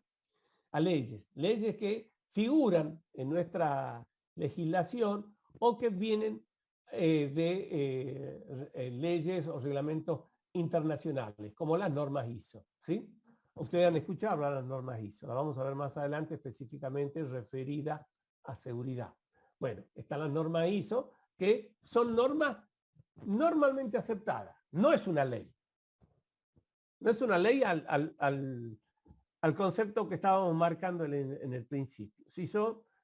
A leyes que figuran en nuestra legislación o que vienen de leyes o reglamentos internacionales, como las normas ISO, ¿sí? Ustedes han escuchado hablar de las normas ISO, la vamos a ver más adelante específicamente referida a seguridad. Bueno, están las normas ISO, que son normas normalmente aceptadas, no es una ley. No es una ley al concepto que estábamos marcando en el principio,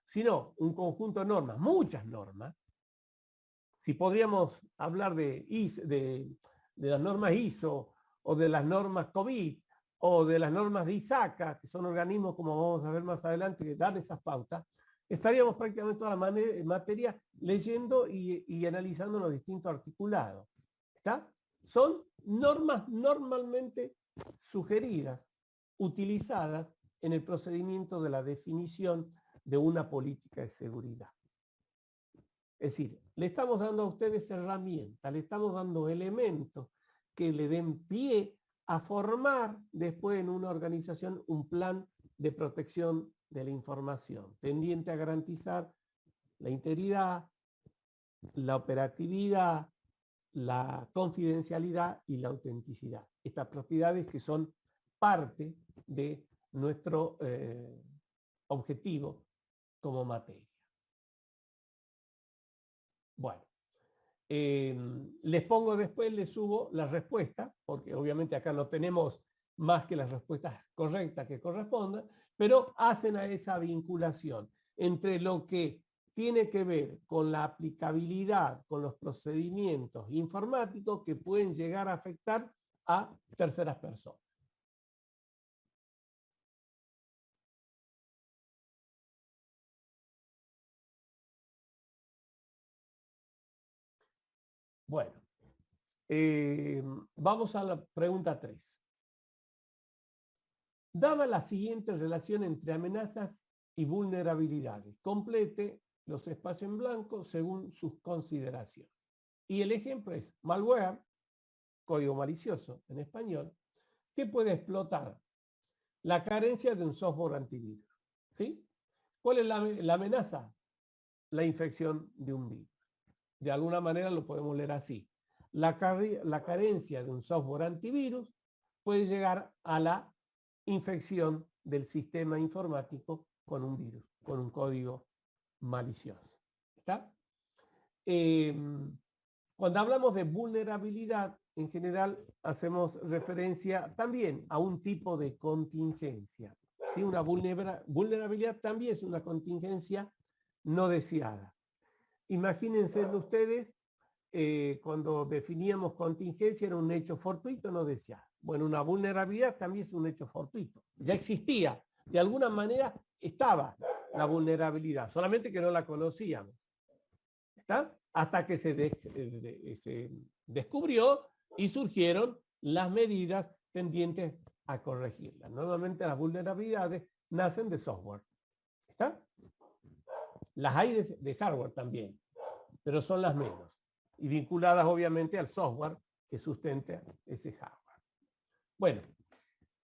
sino un conjunto de normas, muchas normas. Si podríamos hablar de las normas ISO o de las normas COVID o de las normas de ISACA, que son organismos, como vamos a ver más adelante, que dan esas pautas, estaríamos prácticamente toda la materia leyendo y analizando los distintos articulados. ¿Está? Son normas normalmente sugeridas, utilizadas en el procedimiento de la definición de una política de seguridad. Es decir, le estamos dando a ustedes herramientas, le estamos dando elementos que le den pie a formar después en una organización un plan de protección de la información, tendiente a garantizar la integridad, la operatividad, la confidencialidad y la autenticidad. Estas propiedades que son parte de nuestro objetivo como materia. Bueno, les pongo después, les subo la respuesta, porque obviamente acá no tenemos más que las respuestas correctas que correspondan, pero hacen a esa vinculación entre lo que tiene que ver con la aplicabilidad, con los procedimientos informáticos que pueden llegar a afectar a terceras personas. Bueno, vamos a la pregunta 3. Dada la siguiente relación entre amenazas y vulnerabilidades, complete los espacios en blanco según sus consideraciones. Y el ejemplo es malware, código malicioso en español, que puede explotar la carencia de un software antivirus. ¿Sí? ¿Cuál es la amenaza? La infección de un virus. De alguna manera lo podemos leer así. La carencia de un software antivirus puede llegar a la infección del sistema informático con un virus, con un código malicioso. ¿Está? Cuando hablamos de vulnerabilidad, en general hacemos referencia también a un tipo de contingencia. ¿Sí? Una vulnerabilidad también es una contingencia no deseada. Imagínense ustedes, cuando definíamos contingencia era un hecho fortuito no deseado. Bueno, una vulnerabilidad también es un hecho fortuito. Ya existía, de alguna manera estaba la vulnerabilidad, solamente que no la conocíamos. ¿Está? Hasta que se descubrió y surgieron las medidas tendientes a corregirla. Normalmente las vulnerabilidades nacen de software. ¿Está? Las hay de hardware también, pero son las menos. Y vinculadas obviamente al software que sustenta ese hardware. Bueno,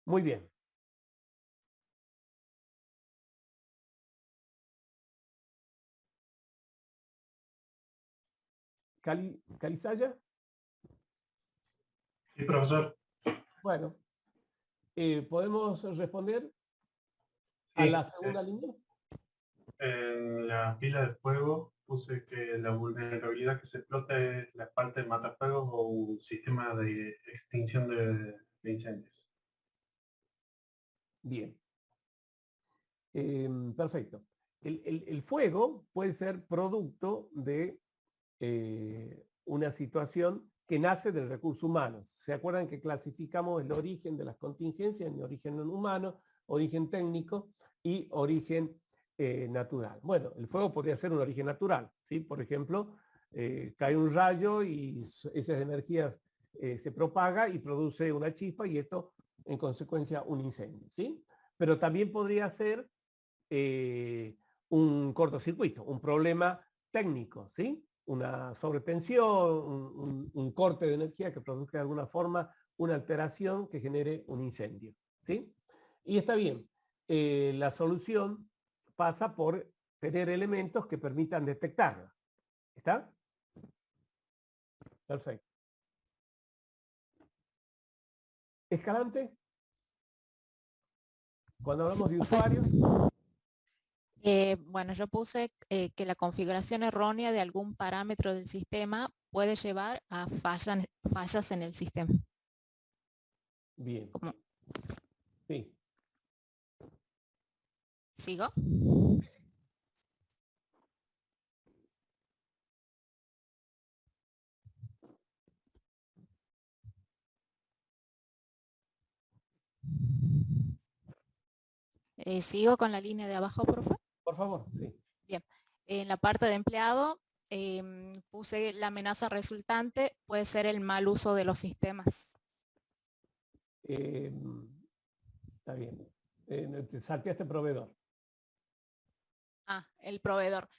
muy bien. ¿Calizaya? Sí, profesor. Bueno, ¿podemos responder a Sí, la segunda línea? en la pila de fuego puse que la vulnerabilidad que se explota es la parte de matafuegos o un sistema de extinción de incendios. Bien. Perfecto. El fuego puede ser producto de una situación que nace del recurso humano. ¿Se acuerdan que clasificamos el origen de las contingencias en origen humano, origen técnico y origen natural? Bueno, el fuego podría ser un origen natural, ¿sí? Por ejemplo, cae un rayo y esas energías se propaga y produce una chispa y esto en consecuencia un incendio, ¿sí? Pero también podría ser un cortocircuito, un problema técnico, ¿sí? Una sobretensión, un corte de energía que produzca de alguna forma una alteración que genere un incendio, ¿sí? Y está bien, la solución pasa por tener elementos que permitan detectarla. ¿Está? Perfecto. Escalante. Cuando hablamos de usuarios. Bueno, yo puse que la configuración errónea de algún parámetro del sistema puede llevar a fallas en el sistema. Bien. ¿Cómo? Sí. ¿Sigo? ¿Sigo con la línea de abajo, por favor? Por favor, sí. Bien. En la parte de empleado puse la amenaza resultante puede ser el mal uso de los sistemas. Está bien. Te salteaste proveedor. Ah, el proveedor.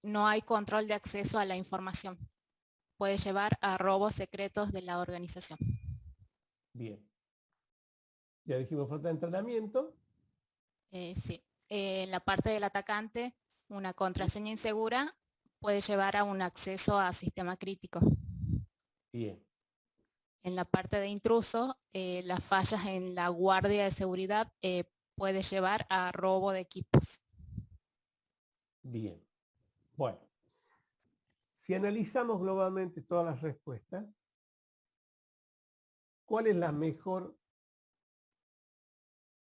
No hay control de acceso a la información. Puede llevar a robos secretos de la organización. Bien. Ya dijimos falta de entrenamiento. Sí. En la parte del atacante, una contraseña insegura puede llevar a un acceso a sistema crítico. Bien. En la parte de intruso, las fallas en la guardia de seguridad puede llevar a robo de equipos. Bien. Bueno. Si analizamos globalmente todas las respuestas, ¿cuál es la mejor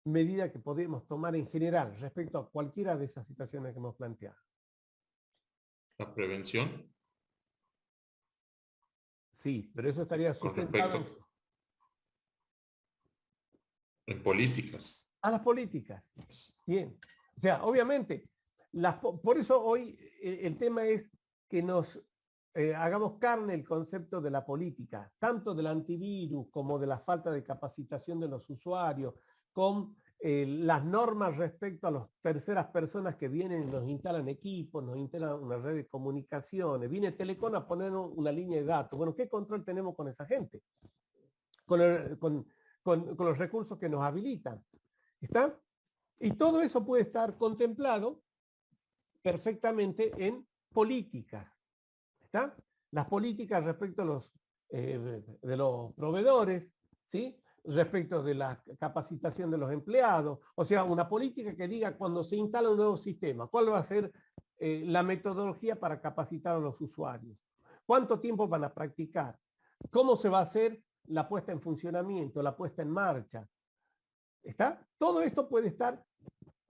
medida que podemos tomar en general respecto a cualquiera de esas situaciones que hemos planteado? La prevención. Sí, pero eso estaría Con sustentado respecto en políticas. a las políticas. Bien. O sea, obviamente, por eso hoy el tema es que nos hagamos carne el concepto de la política, tanto del antivirus como de la falta de capacitación de los usuarios, con las normas respecto a las terceras personas que vienen y nos instalan equipos, nos instalan una red de comunicaciones. Viene Telecom a poner una línea de datos. Bueno, ¿qué control tenemos con esa gente? Con los recursos que nos habilitan. ¿Está? Y todo eso puede estar contemplado perfectamente en políticas. ¿Está? Las políticas respecto a de los proveedores, ¿sí? Respecto de la capacitación de los empleados, o sea, una política que diga cuando se instala un nuevo sistema, cuál va a ser la metodología para capacitar a los usuarios, cuánto tiempo van a practicar, cómo se va a hacer la puesta en funcionamiento, la puesta en marcha. ¿Está? Todo esto puede estar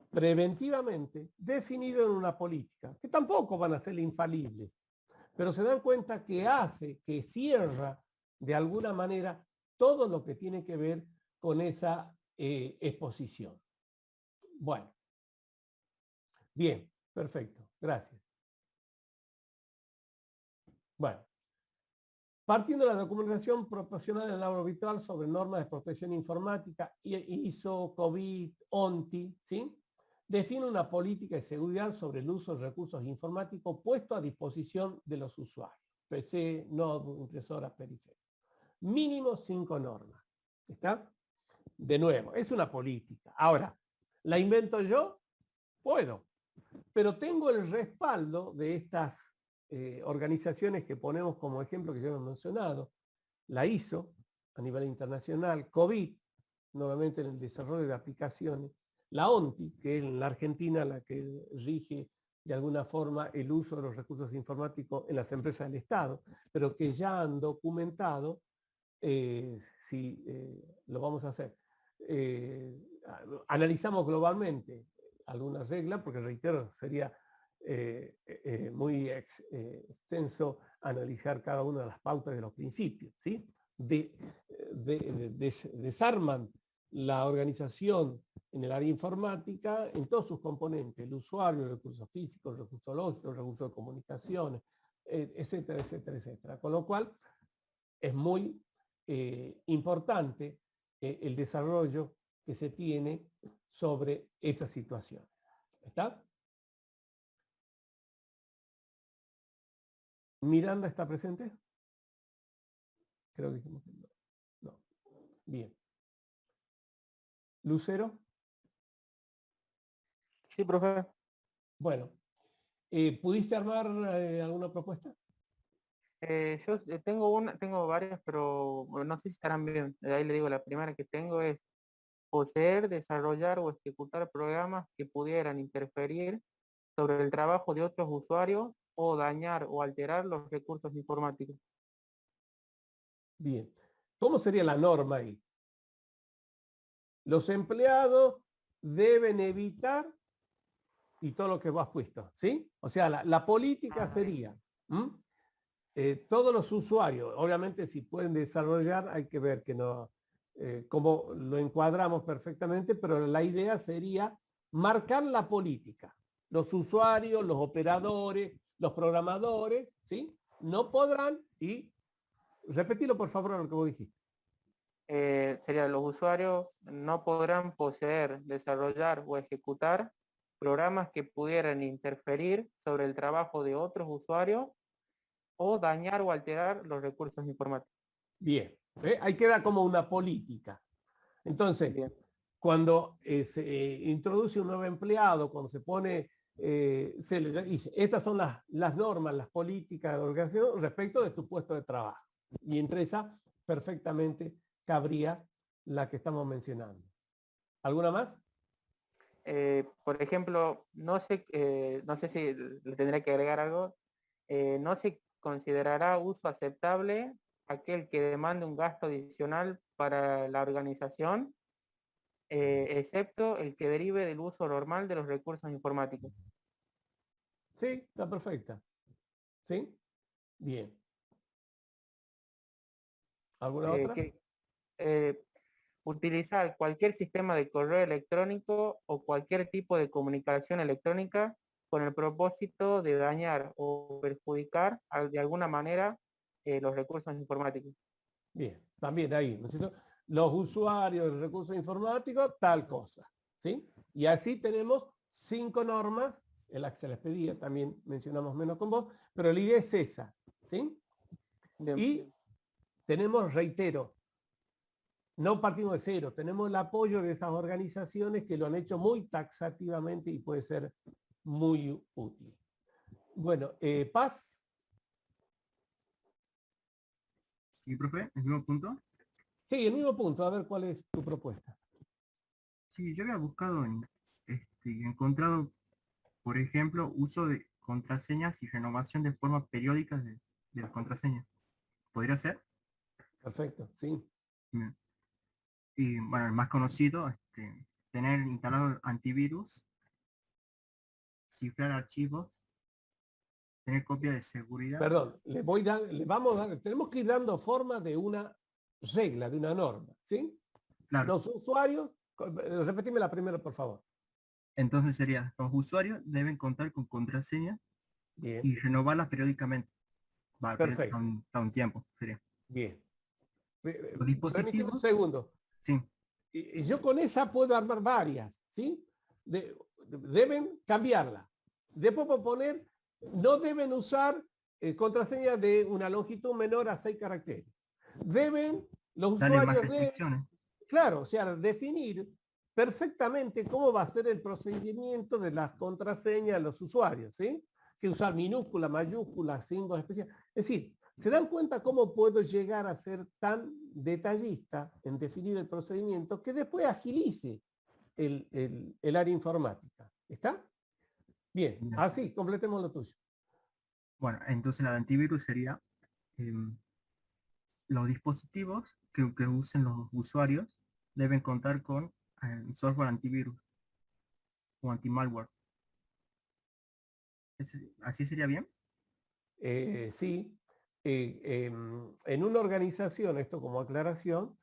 preventivamente definido en una política, que tampoco van a ser infalibles, pero se dan cuenta que hace, que cierra de alguna manera todo lo que tiene que ver con esa exposición. Bueno. Bien, perfecto. Gracias. Bueno. Partiendo de la documentación proporcionada en el aula virtual sobre normas de protección informática, ISO, COVID, ONTI, ¿sí? Define una política de seguridad sobre el uso de recursos informáticos puestos a disposición de los usuarios. PC, notebook, impresoras, periféricos. Mínimo 5 normas. ¿Está? De nuevo, es una política. Ahora, ¿la invento yo? Puedo. Pero tengo el respaldo de estas organizaciones que ponemos como ejemplo que ya hemos mencionado. La ISO, a nivel internacional, COVID, nuevamente en el desarrollo de aplicaciones. La ONTI, que es en la Argentina la que rige de alguna forma el uso de los recursos informáticos en las empresas del Estado, pero que ya han documentado, si lo vamos a hacer, analizamos globalmente algunas reglas, porque reitero, sería muy extenso analizar cada una de las pautas de los principios, ¿sí? Desarman la organización en el área informática en todos sus componentes, el usuario, el recurso físico, el recurso lógico, el recurso de comunicaciones, etcétera, etcétera, etcétera. Con lo cual es muy importante el desarrollo que se tiene sobre esas situaciones. ¿Está? ¿Miranda está presente? Creo que dijimos que no. No. Bien. ¿Lucero? Sí, profe. Bueno. ¿Pudiste armar alguna propuesta? Yo tengo varias, pero bueno, no sé si estarán bien. Ahí le digo, la primera que tengo es poseer, desarrollar o ejecutar programas que pudieran interferir sobre el trabajo de otros usuarios o dañar o alterar los recursos informáticos. Bien. ¿Cómo sería la norma ahí? Los empleados deben evitar y todo lo que vos has puesto, ¿sí? O sea, la política sería todos los usuarios, obviamente si pueden desarrollar hay que ver que no, cómo lo encuadramos perfectamente, pero la idea sería marcar la política. Los usuarios, los operadores, los programadores, ¿sí? No podrán, y repetilo por favor lo que vos dijiste. Sería los usuarios no podrán poseer, desarrollar o ejecutar programas que pudieran interferir sobre el trabajo de otros usuarios o dañar o alterar los recursos informáticos. Bien, ahí queda como una política. Entonces, bien, cuando se introduce un nuevo empleado, cuando se pone, se le dice, estas son las normas, las políticas de la organización respecto de tu puesto de trabajo. Y entre esas, perfectamente cabría la que estamos mencionando. ¿Alguna más? Por ejemplo, no sé si le tendré que agregar algo. No se considerará uso aceptable aquel que demande un gasto adicional para la organización, excepto el que derive del uso normal de los recursos informáticos. Sí, está perfecta. ¿Sí? Bien. ¿Alguna otra? Utilizar cualquier sistema de correo electrónico o cualquier tipo de comunicación electrónica con el propósito de dañar o perjudicar de alguna manera los recursos informáticos. Bien, también ahí, ¿no es cierto? Los usuarios de recursos informáticos, tal cosa, ¿sí? Y así tenemos 5 normas, en las que se les pedía, también mencionamos menos con vos, pero la idea es esa, ¿sí? Bien. Y tenemos, reitero, no partimos de cero, tenemos el apoyo de esas organizaciones que lo han hecho muy taxativamente y puede ser muy útil. Bueno, Paz. Sí, profe, el mismo punto. Sí, el mismo punto, a ver cuál es tu propuesta. Sí, yo había buscado encontrado, por ejemplo, uso de contraseñas y renovación de forma periódica de las contraseñas. ¿Podría ser? Perfecto, sí. Bien. Y bueno, el más conocido, tener instalado antivirus, cifrar archivos, tener copia de seguridad. Perdón, tenemos que ir dando forma de una regla, de una norma, ¿sí? Claro. Los usuarios, repetime la primera, por favor. Entonces sería, los usuarios deben contar con contraseñas Bien. y renovarlas periódicamente. Va, Perfecto. a un tiempo, sería. Bien. Los dispositivos. Un segundo. Sí. Y yo con esa puedo armar varias, ¿sí? Deben cambiarla. Después puedo poner, no deben usar contraseña de una longitud menor a 6 caracteres. Los usuarios deben, claro, o sea, definir perfectamente cómo va a ser el procedimiento de las contraseñas de los usuarios, ¿sí? Que usar minúsculas, mayúsculas, símbolos especiales. Es decir, ¿se dan cuenta cómo puedo llegar a ser tan detallista en definir el procedimiento que después agilice el área informática? ¿Está? Bien, así, completemos lo tuyo. Bueno, entonces la de antivirus sería los dispositivos que usen los usuarios deben contar con software antivirus o anti-malware. ¿Así sería bien? Sí. En una organización, esto como aclaración,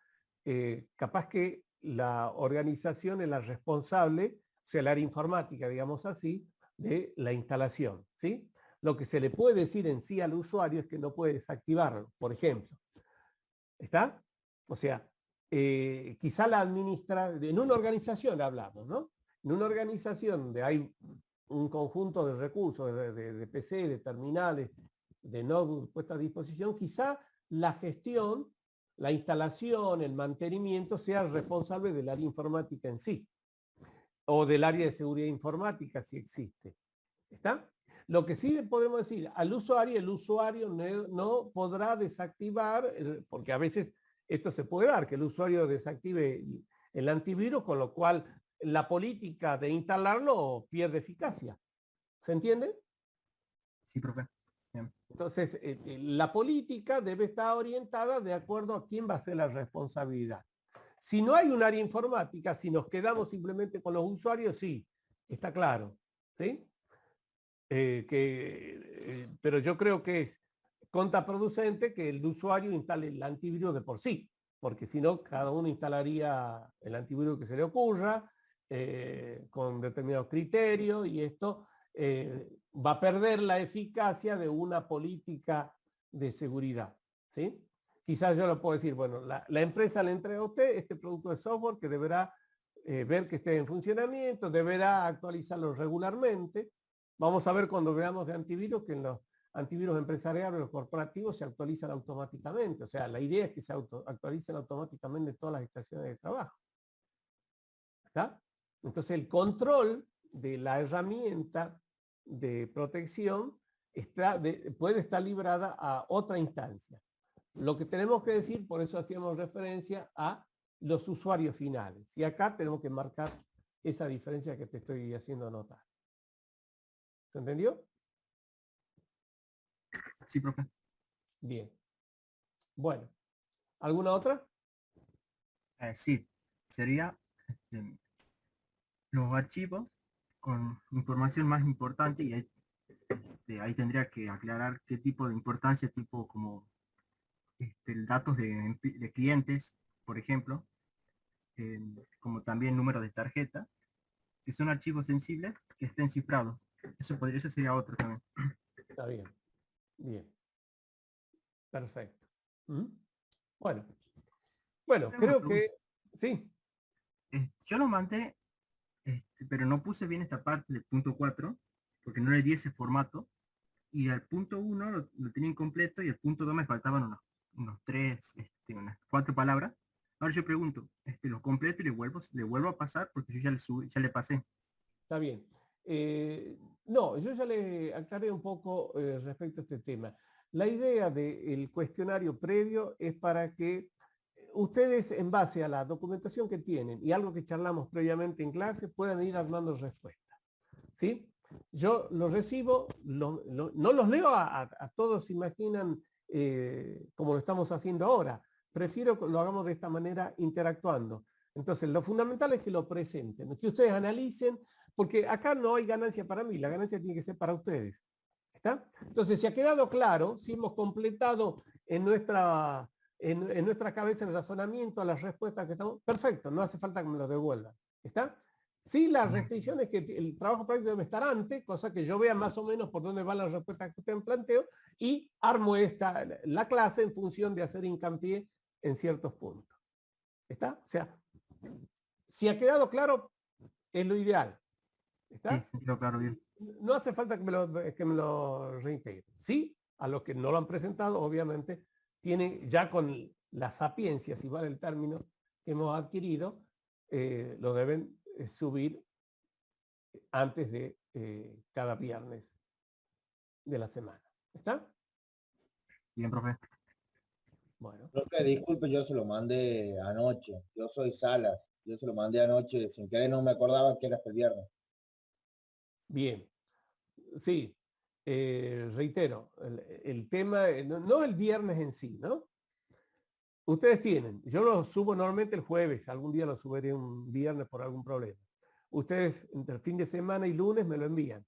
capaz que la organización es la responsable, o sea, el área informática, digamos así, de la instalación, ¿sí? Lo que se le puede decir en sí al usuario es que no puede desactivarlo, por ejemplo. ¿Está? O sea, quizá la en una organización hablamos, ¿no? En una organización donde hay un conjunto de recursos, de PC, de terminales, de notebook puesta a disposición, quizá la gestión, la instalación, el mantenimiento sea responsable del área informática en sí, o del área de seguridad informática si existe. ¿Está? Lo que sí podemos decir al usuario, el usuario no podrá desactivar, porque a veces esto se puede dar, que el usuario desactive el antivirus, con lo cual la política de instalarlo pierde eficacia. ¿Se entiende? Sí, profe. Bien. Entonces, la política debe estar orientada de acuerdo a quién va a ser la responsabilidad. Si no hay un área informática, si nos quedamos simplemente con los usuarios, sí, está claro, ¿sí? Pero yo creo que es contraproducente que el usuario instale el antivirus de por sí, porque si no, cada uno instalaría el antivirus que se le ocurra, con determinados criterios, y esto va a perder la eficacia de una política de seguridad, ¿sí? Quizás yo lo puedo decir, bueno, la empresa le entrega a usted este producto de software que deberá ver que esté en funcionamiento, deberá actualizarlo regularmente. Vamos a ver cuando veamos de antivirus que en los antivirus empresariales o corporativos se actualizan automáticamente. O sea, la idea es que se actualicen automáticamente todas las estaciones de trabajo. ¿Está? Entonces el control de la herramienta de protección puede estar librada a otra instancia. Lo que tenemos que decir, por eso hacíamos referencia a los usuarios finales. Y acá tenemos que marcar esa diferencia que te estoy haciendo notar. ¿Se entendió? Sí, profe. Bien. Bueno, ¿alguna otra? Sí, sería los archivos con información más importante, y ahí tendría que aclarar qué tipo de importancia, tipo como datos de clientes, por ejemplo, como también número de tarjeta, que son archivos sensibles que estén cifrados. Ese sería otro también. Está bien. Bien. Perfecto. ¿Mm? Bueno. Bueno, Tengo una creo pregunta. que... Sí. Yo lo mandé, pero no puse bien esta parte del punto 4, porque no le di ese formato. Y al punto 1 lo tenía incompleto y al punto 2 me faltaban unas 4 palabras. Ahora yo pregunto, lo completo y le vuelvo a pasar porque yo ya le pasé. Está bien. No, yo ya le aclaré un poco respecto a este tema. La idea del cuestionario previo es para que ustedes, en base a la documentación que tienen y algo que charlamos previamente en clase, puedan ir armando respuestas. ¿Sí? Yo los recibo, no los leo a todos, imaginan, como lo estamos haciendo ahora. Prefiero que lo hagamos de esta manera interactuando. Entonces, lo fundamental es que lo presenten, que ustedes analicen, porque acá no hay ganancia para mí, la ganancia tiene que ser para ustedes. ¿Está? Entonces, si ha quedado claro, si hemos completado en nuestra cabeza el razonamiento, las respuestas que estamos, perfecto, no hace falta que me lo devuelvan. ¿Está? Sí, la restricción es que el trabajo práctico debe estar antes, cosa que yo vea más o menos por dónde van las respuestas que usted me planteó, y armo la clase en función de hacer hincapié en ciertos puntos. ¿Está? O sea, si ha quedado claro, es lo ideal. ¿Está? Sí, quedó claro bien. No hace falta que me lo reintegre. Sí, a los que no lo han presentado, obviamente, tienen ya con la sapiencia, si vale el término, que hemos adquirido, lo deben subir antes de cada viernes de la semana. ¿Está? Bien, profe. Bueno. Profe, disculpe, yo se lo mandé anoche. Yo soy Salas. Yo se lo mandé anoche sin querer, no me acordaba que era hasta el viernes. Bien. Sí. Reitero, el tema, no el viernes en sí, ¿no? Ustedes tienen, yo lo subo normalmente el jueves, algún día lo subiré un viernes por algún problema. Ustedes entre el fin de semana y lunes me lo envían.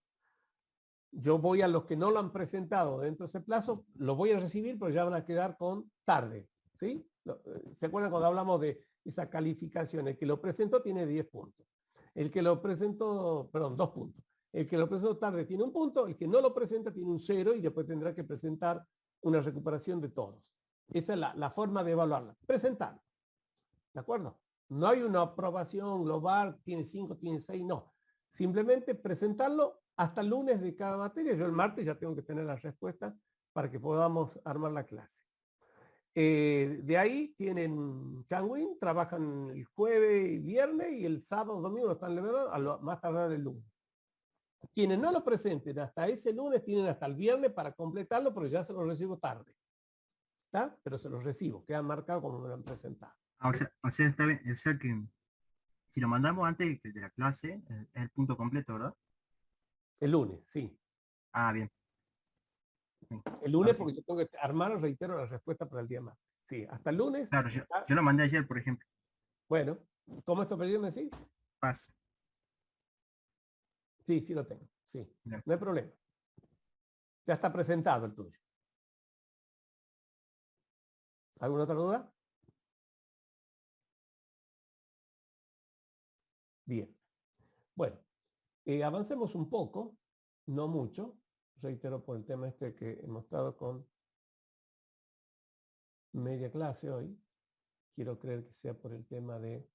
Yo voy a los que no lo han presentado dentro de ese plazo, lo voy a recibir, pero ya van a quedar con tarde. ¿Sí? ¿Se acuerdan cuando hablamos de esa calificación? El que lo presentó tiene 10 puntos. El que lo presentó, perdón, 2 puntos. El que lo presentó tarde tiene 1 punto, el que no lo presenta tiene un 0 y después tendrá que presentar una recuperación de todos. Esa es la forma de evaluarla. Presentar. ¿De acuerdo? No hay una aprobación global, tiene 5, tiene 6, no. Simplemente presentarlo hasta el lunes de cada materia. Yo el martes ya tengo que tener las respuestas para que podamos armar la clase. De ahí tienen Changuin, trabajan el jueves y viernes y el sábado, domingo están liberando a lo más tardar el lunes. Quienes no lo presenten hasta ese lunes tienen hasta el viernes para completarlo, porque ya se lo recibo tarde. ¿Está? Pero se los recibo, quedan marcados como me lo han presentado. O sea, está bien. O sea que si lo mandamos antes de la clase, es el punto completo, ¿verdad? El lunes, sí. Ah, bien. El lunes, porque yo tengo que armar, reitero, la respuesta para el día más. Sí, hasta el lunes. Claro, yo lo mandé ayer, por ejemplo. Bueno, ¿cómo esto perdiendo sí? Paz. Sí, sí lo tengo. Sí, Bien. no hay problema. Ya está presentado el tuyo. ¿Alguna otra duda? Bien. Bueno, avancemos un poco, no mucho, reitero por el tema este que hemos estado con media clase hoy. Quiero creer que sea por el tema de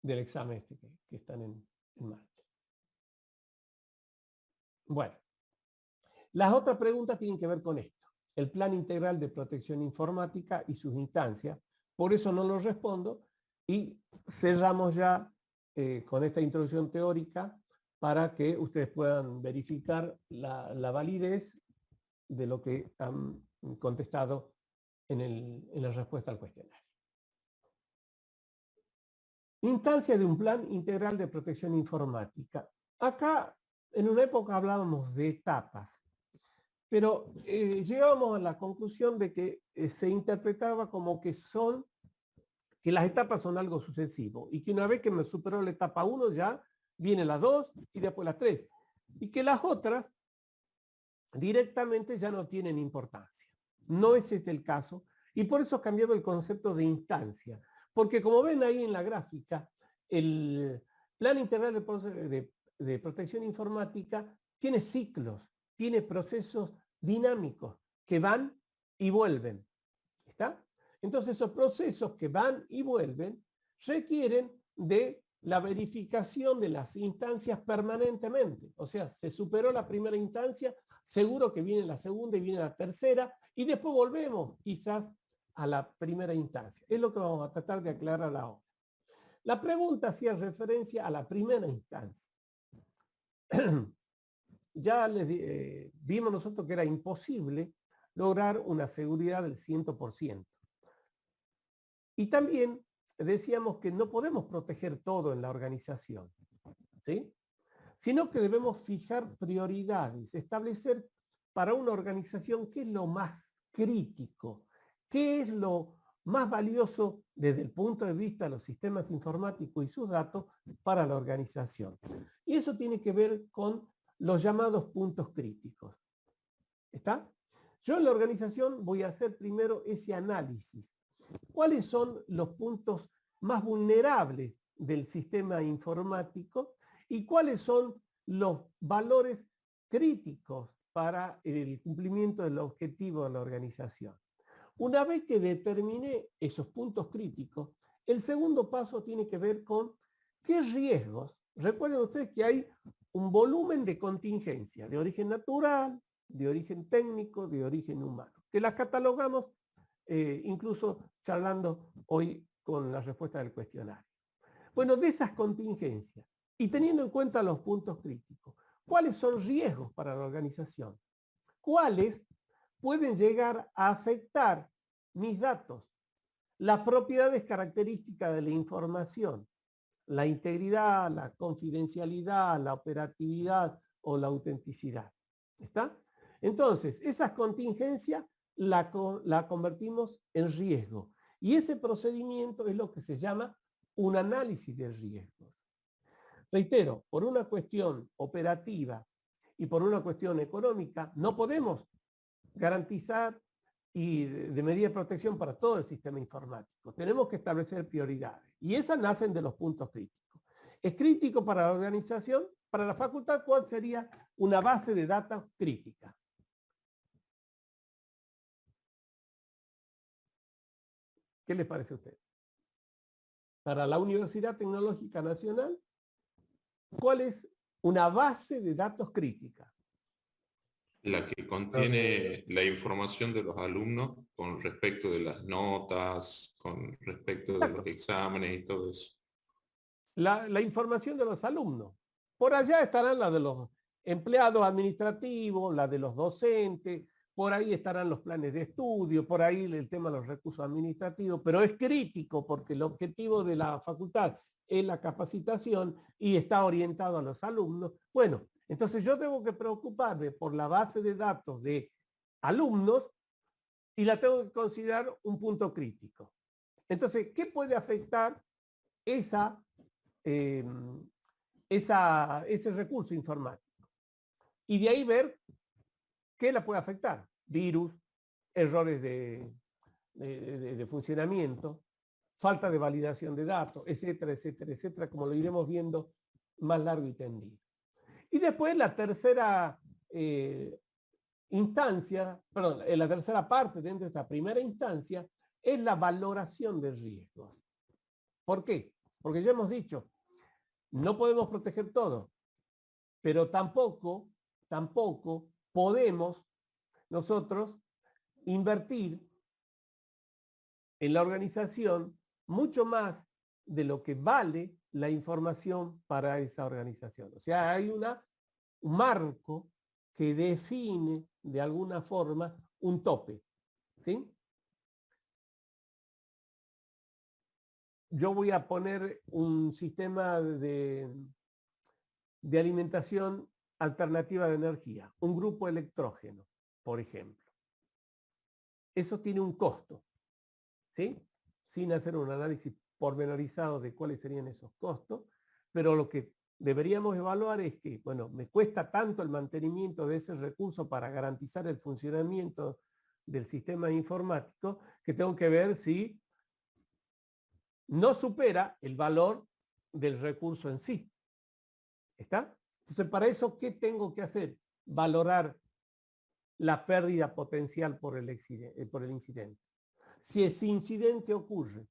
del examen este que están en marcha. Bueno, las otras preguntas tienen que ver con esto. El Plan Integral de Protección Informática y sus instancias. Por eso no lo respondo y cerramos ya con esta introducción teórica para que ustedes puedan verificar la validez de lo que han contestado en la respuesta al cuestionario. Instancia de un Plan Integral de Protección Informática. Acá, en una época hablábamos de etapas, pero llegábamos a la conclusión de que se interpretaba como que las etapas son algo sucesivo y que una vez que me superó la etapa 1 ya viene la 2 y después la 3 y que las otras directamente ya no tienen importancia. No es este el caso y por eso ha cambiado el concepto de instancia, porque como ven ahí en la gráfica, Plan integral de protección informática tiene ciclos, tiene procesos dinámicos que van y vuelven. ¿Está? Entonces esos procesos que van y vuelven requieren de la verificación de las instancias permanentemente. O sea, se superó la primera instancia, seguro que viene la segunda y viene la tercera, y después volvemos quizás a la primera instancia. Es lo que vamos a tratar de aclarar ahora. La pregunta hacía referencia a la primera instancia. Ya vimos nosotros que era imposible lograr una seguridad del 100%. Y también decíamos que no podemos proteger todo en la organización, ¿sí? Sino que debemos fijar prioridades, establecer para una organización qué es lo más crítico, qué es lo más valioso desde el punto de vista de los sistemas informáticos y sus datos para la organización. Y eso tiene que ver con los llamados puntos críticos. ¿Está? Yo en la organización voy a hacer primero ese análisis. ¿Cuáles son los puntos más vulnerables del sistema informático y cuáles son los valores críticos para el cumplimiento del objetivo de la organización? Una vez que determiné esos puntos críticos, el segundo paso tiene que ver con qué riesgos. Recuerden ustedes que hay un volumen de contingencia de origen natural, de origen técnico, de origen humano, que las catalogamos incluso charlando hoy con la respuesta del cuestionario. Bueno, de esas contingencias y teniendo en cuenta los puntos críticos, ¿cuáles son riesgos para la organización? ¿Cuáles pueden llegar a afectar mis datos? Las propiedades características de la información, la integridad, la confidencialidad, la operatividad o la autenticidad. ¿Está? Entonces, esas contingencias la convertimos en riesgo. Y ese procedimiento es lo que se llama un análisis de riesgos. Reitero, por una cuestión operativa y por una cuestión económica, no podemos garantizar y de medida de protección para todo el sistema informático. Tenemos que establecer prioridades. Y esas nacen de los puntos críticos. Es crítico para la organización, para la facultad, ¿cuál sería una base de datos crítica? ¿Qué les parece a usted? Para la Universidad Tecnológica Nacional, ¿cuál es una base de datos crítica? La que contiene la información de los alumnos con respecto de las notas, con respecto de los exámenes y todo eso. La información de los alumnos. Por allá estarán la de los empleados administrativos, la de los docentes, por ahí estarán los planes de estudio, por ahí el tema de los recursos administrativos, pero es crítico porque el objetivo de la facultad es la capacitación y está orientado a los alumnos. Bueno, entonces yo tengo que preocuparme por la base de datos de alumnos y la tengo que considerar un punto crítico. Entonces, ¿qué puede afectar ese recurso informático? Y de ahí ver qué la puede afectar. Virus, errores de funcionamiento, falta de validación de datos, etcétera, etcétera, etcétera, como lo iremos viendo más largo y tendido. Y después la tercera instancia, perdón, la tercera parte dentro de esta primera instancia es la valoración de riesgos. ¿Por qué? Porque ya hemos dicho, no podemos proteger todo, pero tampoco podemos nosotros invertir en la organización mucho más de lo que vale la información para esa organización. O sea, hay un marco que define de alguna forma un tope, ¿sí? Yo voy a poner un sistema de alimentación alternativa de energía, un grupo electrógeno, por ejemplo. Eso tiene un costo, ¿sí? Sin hacer un análisis pormenorizado de cuáles serían esos costos, pero lo que deberíamos evaluar es que, bueno, me cuesta tanto el mantenimiento de ese recurso para garantizar el funcionamiento del sistema informático, que tengo que ver si no supera el valor del recurso en sí. ¿Está? Entonces, para eso, ¿qué tengo que hacer? Valorar la pérdida potencial por el incidente. Si ese incidente ocurre,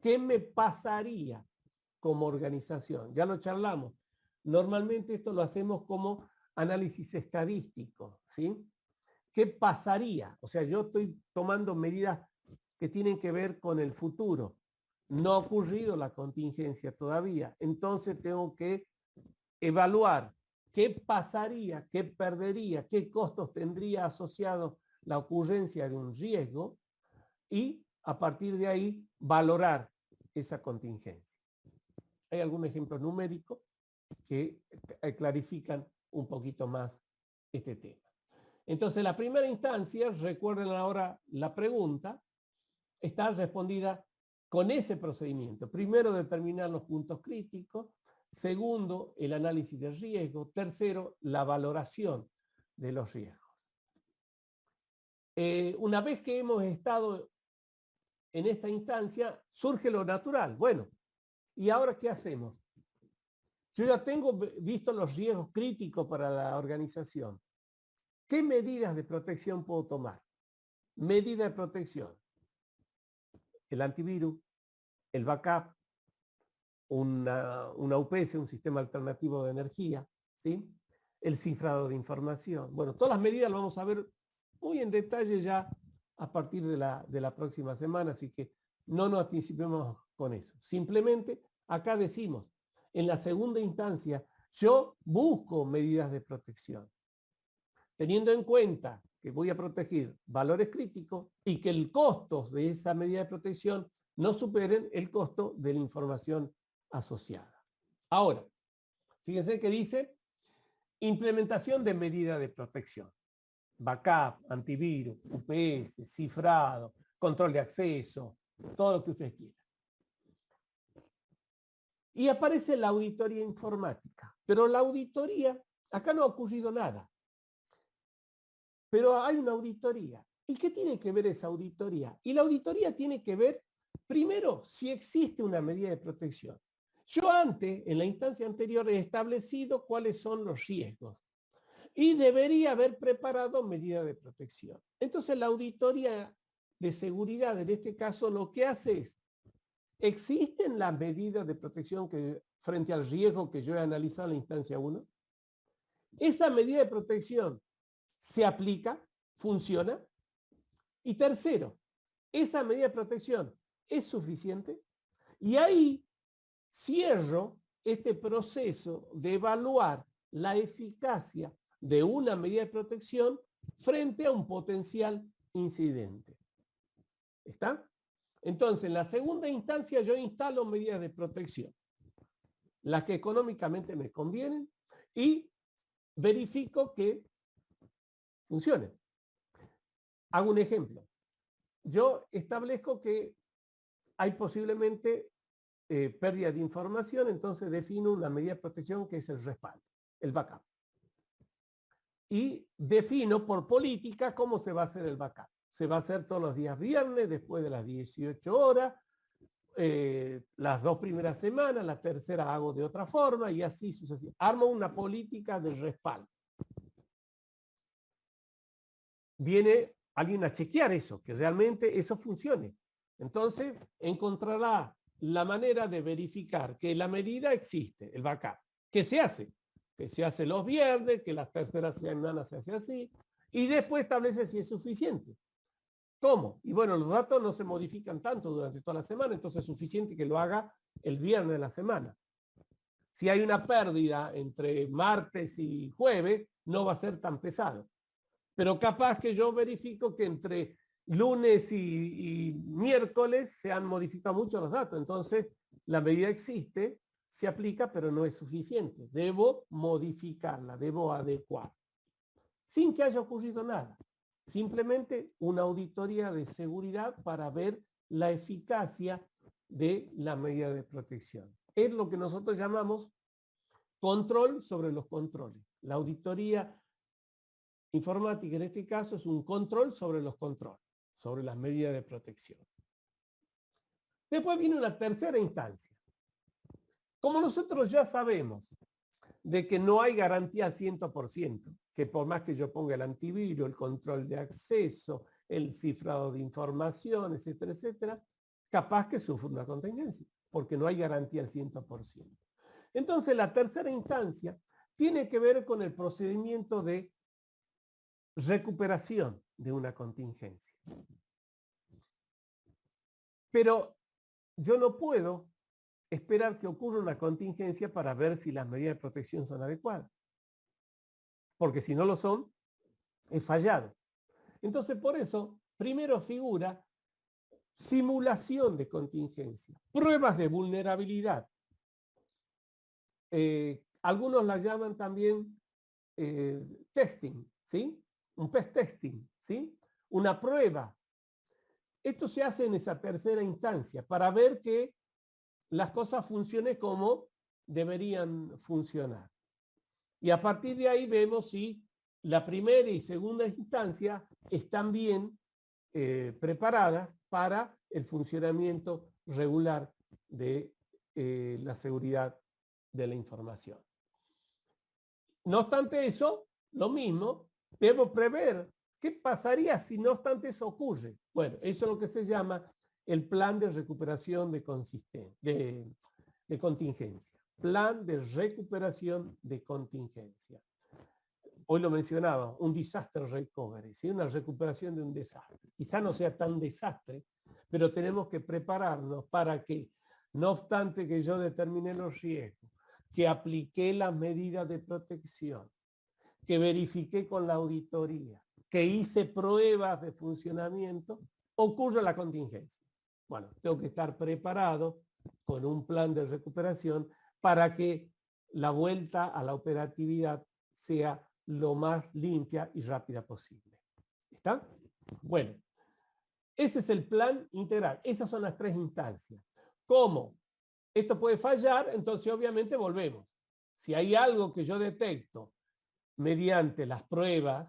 ¿qué me pasaría como organización? Ya lo charlamos. Normalmente esto lo hacemos como análisis estadístico, ¿sí? ¿Qué pasaría? O sea, yo estoy tomando medidas que tienen que ver con el futuro. No ha ocurrido la contingencia todavía. Entonces tengo que evaluar qué pasaría, qué perdería, qué costos tendría asociado la ocurrencia de un riesgo y a partir de ahí valorar esa contingencia. Hay algún ejemplo numérico que clarifican un poquito más este tema. Entonces, la primera instancia, recuerden ahora la pregunta, está respondida con ese procedimiento. Primero, determinar los puntos críticos. Segundo, el análisis de riesgo. Tercero, la valoración de los riesgos. Una vez que hemos estado en esta instancia, surge lo natural. Bueno, ¿y ahora qué hacemos? Yo ya tengo visto los riesgos críticos para la organización. ¿Qué medidas de protección puedo tomar? Medida de protección. El antivirus, el backup, una UPS, un sistema alternativo de energía, ¿sí? El cifrado de información. Bueno, todas las medidas las vamos a ver muy en detalle ya a partir de la próxima semana, así que no nos anticipemos con eso. Simplemente acá decimos, en la segunda instancia, yo busco medidas de protección, teniendo en cuenta que voy a proteger valores críticos y que el costo de esa medida de protección no superen el costo de la información asociada. Ahora, fíjense que dice implementación de medida de protección. Backup, antivirus, UPS, cifrado, control de acceso, todo lo que ustedes quieran. Y aparece la auditoría informática. Pero la auditoría, acá no ha ocurrido nada. Pero hay una auditoría. ¿Y qué tiene que ver esa auditoría? Y la auditoría tiene que ver, primero, si existe una medida de protección. Yo antes, en la instancia anterior, he establecido cuáles son los riesgos. Y debería haber preparado medidas de protección. Entonces, la auditoría de seguridad, en este caso, lo que hace es, ¿existen las medidas de protección frente al riesgo que yo he analizado en la instancia 1? Esa medida de protección se aplica, funciona. Y tercero, esa medida de protección es suficiente. Y ahí cierro este proceso de evaluar la eficacia de una medida de protección frente a un potencial incidente. ¿Está? Entonces, en la segunda instancia yo instalo medidas de protección, las que económicamente me convienen, y verifico que funcionen. Hago un ejemplo. Yo establezco que hay posiblemente pérdida de información, entonces defino una medida de protección que es el respaldo, el backup. Y defino por política cómo se va a hacer el backup. Se va a hacer todos los días viernes, después de las 18 horas, las 2 primeras semanas, la tercera hago de otra forma y así sucesivamente. Armo una política de respaldo. Viene alguien a chequear eso, que realmente eso funcione. Entonces encontrará la manera de verificar que la medida existe, el backup. ¿Qué se hace? Que se hace los viernes, que las terceras semanas se hace así, y después establece si es suficiente. ¿Cómo? Y bueno, los datos no se modifican tanto durante toda la semana, entonces es suficiente que lo haga el viernes de la semana. Si hay una pérdida entre martes y jueves, no va a ser tan pesado. Pero capaz que yo verifico que entre lunes y miércoles se han modificado mucho los datos. Entonces, la medida existe, se aplica, pero no es suficiente. Debo modificarla, debo adecuar. Sin que haya ocurrido nada. Simplemente una auditoría de seguridad para ver la eficacia de la medida de protección. Es lo que nosotros llamamos control sobre los controles. La auditoría informática en este caso es un control sobre los controles, sobre las medidas de protección. Después viene una tercera instancia. Como nosotros ya sabemos de que no hay garantía al 100%, que por más que yo ponga el antivirus, el control de acceso, el cifrado de información, etcétera, etcétera, capaz que sufra una contingencia, porque no hay garantía al 100%. Entonces, la tercera instancia tiene que ver con el procedimiento de recuperación de una contingencia. Pero yo no puedo esperar que ocurra una contingencia para ver si las medidas de protección son adecuadas. Porque si no lo son, he fallado. Entonces, por eso, primero figura simulación de contingencia, pruebas de vulnerabilidad. Algunos la llaman también testing, ¿sí? Un test testing, ¿sí? Una prueba. Esto se hace en esa tercera instancia para ver que las cosas funcionen como deberían funcionar. Y a partir de ahí vemos si la primera y segunda instancia están bien preparadas para el funcionamiento regular de la seguridad de la información. No obstante eso, lo mismo, debo prever qué pasaría si no obstante eso ocurre. Bueno, eso es lo que se llama el plan de recuperación de contingencia. Plan de recuperación de contingencia. Hoy lo mencionaba, un disaster recovery, ¿sí? Una recuperación de un desastre. Quizá no sea tan desastre, pero tenemos que prepararnos para que, no obstante que yo determine los riesgos, que apliqué las medidas de protección, que verifiqué con la auditoría, que hice pruebas de funcionamiento, ocurre la contingencia. Bueno, tengo que estar preparado con un plan de recuperación para que la vuelta a la operatividad sea lo más limpia y rápida posible. ¿Está? Bueno, ese es el plan integral. Esas son las tres instancias. ¿Cómo? Esto puede fallar, entonces obviamente volvemos. Si hay algo que yo detecto mediante las pruebas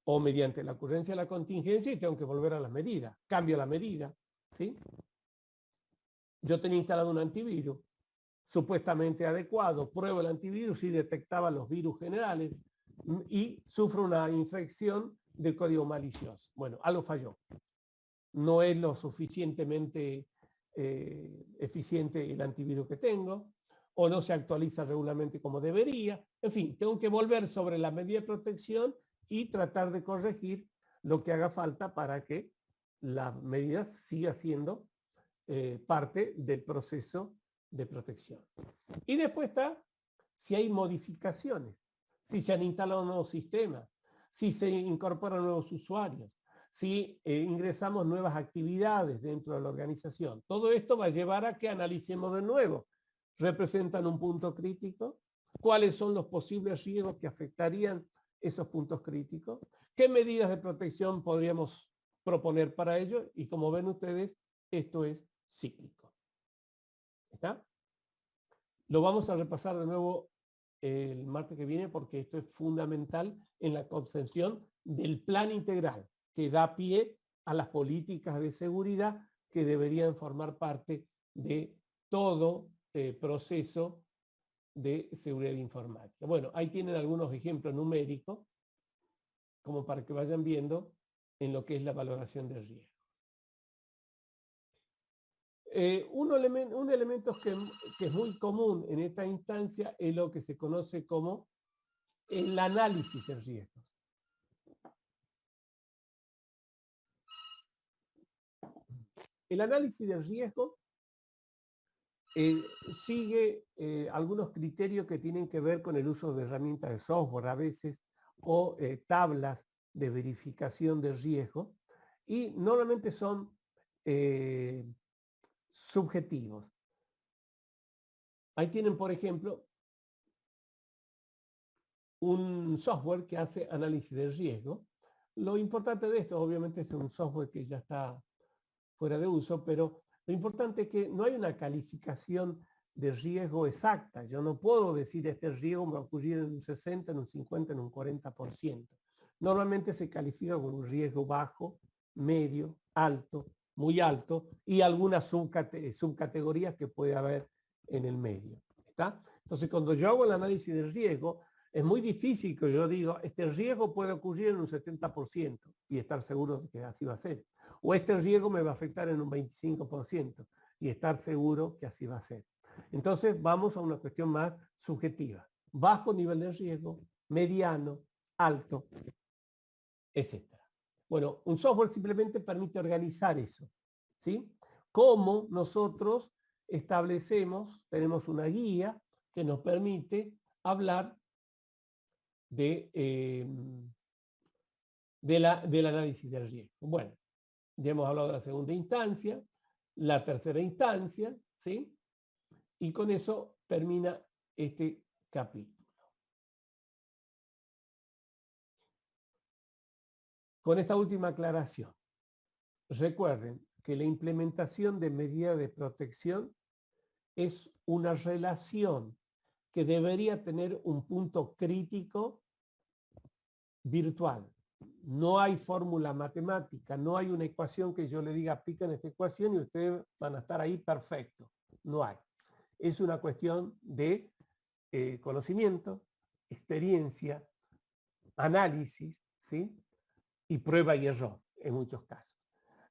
o mediante la ocurrencia de la contingencia, y tengo que volver a las medidas. Cambio la medida, ¿sí? Yo tenía instalado un antivirus supuestamente adecuado, pruebo el antivirus y detectaba los virus generales y sufro una infección del código malicioso. Bueno, algo falló. No es lo suficientemente eficiente el antivirus que tengo, o no se actualiza regularmente como debería. En fin, tengo que volver sobre la medida de protección y tratar de corregir lo que haga falta para que la medida siga siendo parte del proceso de protección. Y después está si hay modificaciones, si se han instalado nuevos sistemas, si se incorporan nuevos usuarios, si ingresamos nuevas actividades dentro de la organización. Todo esto va a llevar a que analicemos de nuevo. ¿Representan un punto crítico? ¿Cuáles son los posibles riesgos que afectarían esos puntos críticos? ¿Qué medidas de protección podríamos proponer para ello? Y como ven ustedes, esto es cíclico. ¿Está? Lo vamos a repasar de nuevo el martes que viene porque esto es fundamental en la concepción del plan integral que da pie a las políticas de seguridad que deberían formar parte de todo proceso de seguridad informática. Bueno, ahí tienen algunos ejemplos numéricos como para que vayan viendo en lo que es la valoración de riesgo. Un elemento que es muy común en esta instancia es lo que se conoce como el análisis de riesgos. El análisis de riesgo sigue algunos criterios que tienen que ver con el uso de herramientas de software a veces o tablas de verificación de riesgo y normalmente son subjetivos. Ahí tienen, por ejemplo, un software que hace análisis de riesgo. Lo importante de esto, obviamente, es un software que ya está fuera de uso, pero lo importante es que no hay una calificación de riesgo exacta. Yo no puedo decir este riesgo me va a ocurrir en un 60, en un 50, en un 40%. Normalmente se califica con un riesgo bajo, medio, alto, muy alto y algunas subcategorías que puede haber en el medio. ¿Está? Entonces, cuando yo hago el análisis del riesgo, es muy difícil que yo diga, este riesgo puede ocurrir en un 70% y estar seguro de que así va a ser. O este riesgo me va a afectar en un 25% y estar seguro que así va a ser. Entonces, vamos a una cuestión más subjetiva. Bajo nivel de riesgo, mediano, alto, etc. Bueno, un software simplemente permite organizar eso, ¿sí? Cómo nosotros establecemos, tenemos una guía que nos permite hablar del análisis del riesgo. Bueno, ya hemos hablado de la segunda instancia, la tercera instancia, ¿sí? Y con eso termina este capítulo. Con esta última aclaración, recuerden que la implementación de medidas de protección es una relación que debería tener un punto crítico virtual. No hay fórmula matemática, no hay una ecuación que yo le diga apliquen esta ecuación y ustedes van a estar ahí perfecto. No hay. Es una cuestión de conocimiento, experiencia, análisis, ¿sí? Y prueba y error en muchos casos.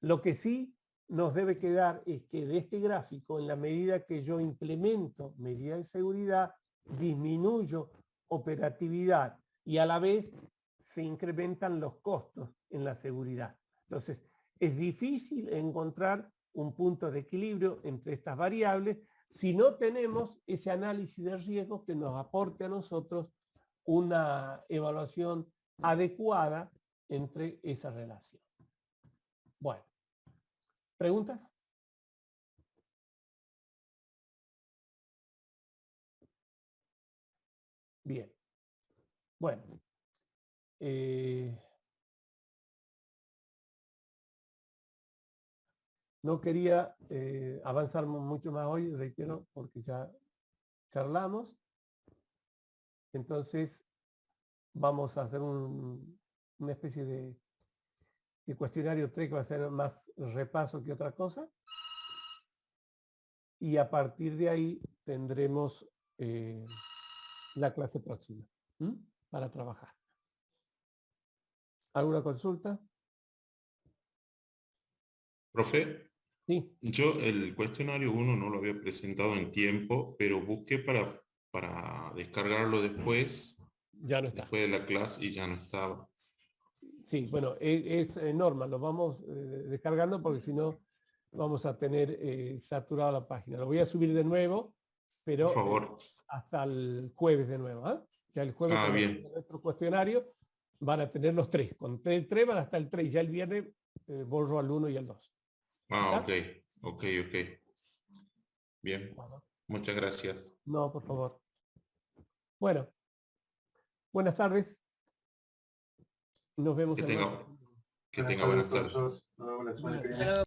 Lo que sí nos debe quedar es que de este gráfico, en la medida que yo implemento medidas de seguridad, disminuyo operatividad y a la vez se incrementan los costos en la seguridad. Entonces, es difícil encontrar un punto de equilibrio entre estas variables si no tenemos ese análisis de riesgo que nos aporte a nosotros una evaluación adecuada entre esa relación. Bueno, ¿preguntas? Bien. Bueno. No quería avanzar mucho más hoy, reitero, porque ya charlamos. Entonces, vamos a hacer una especie de cuestionario 3 que va a ser más repaso que otra cosa. Y a partir de ahí tendremos la clase próxima para trabajar. ¿Alguna consulta? Profe, sí. Yo el cuestionario 1 no lo había presentado en tiempo, pero busqué para descargarlo después, ya no está. Después de la clase y ya no estaba. Sí, bueno, es normal, lo vamos descargando porque si no vamos a tener saturada la página. Lo voy a subir de nuevo, pero por favor. Hasta el jueves de nuevo. ¿Eh? Ya el jueves bien. nuestro cuestionario van a tener los 3. Con el 3 van hasta el 3. Ya el viernes borro al 1 y al 2. Ok. Bien. Bueno. Muchas gracias. No, por favor. Bueno. Buenas tardes. Nos vemos que tenga buenas tardes.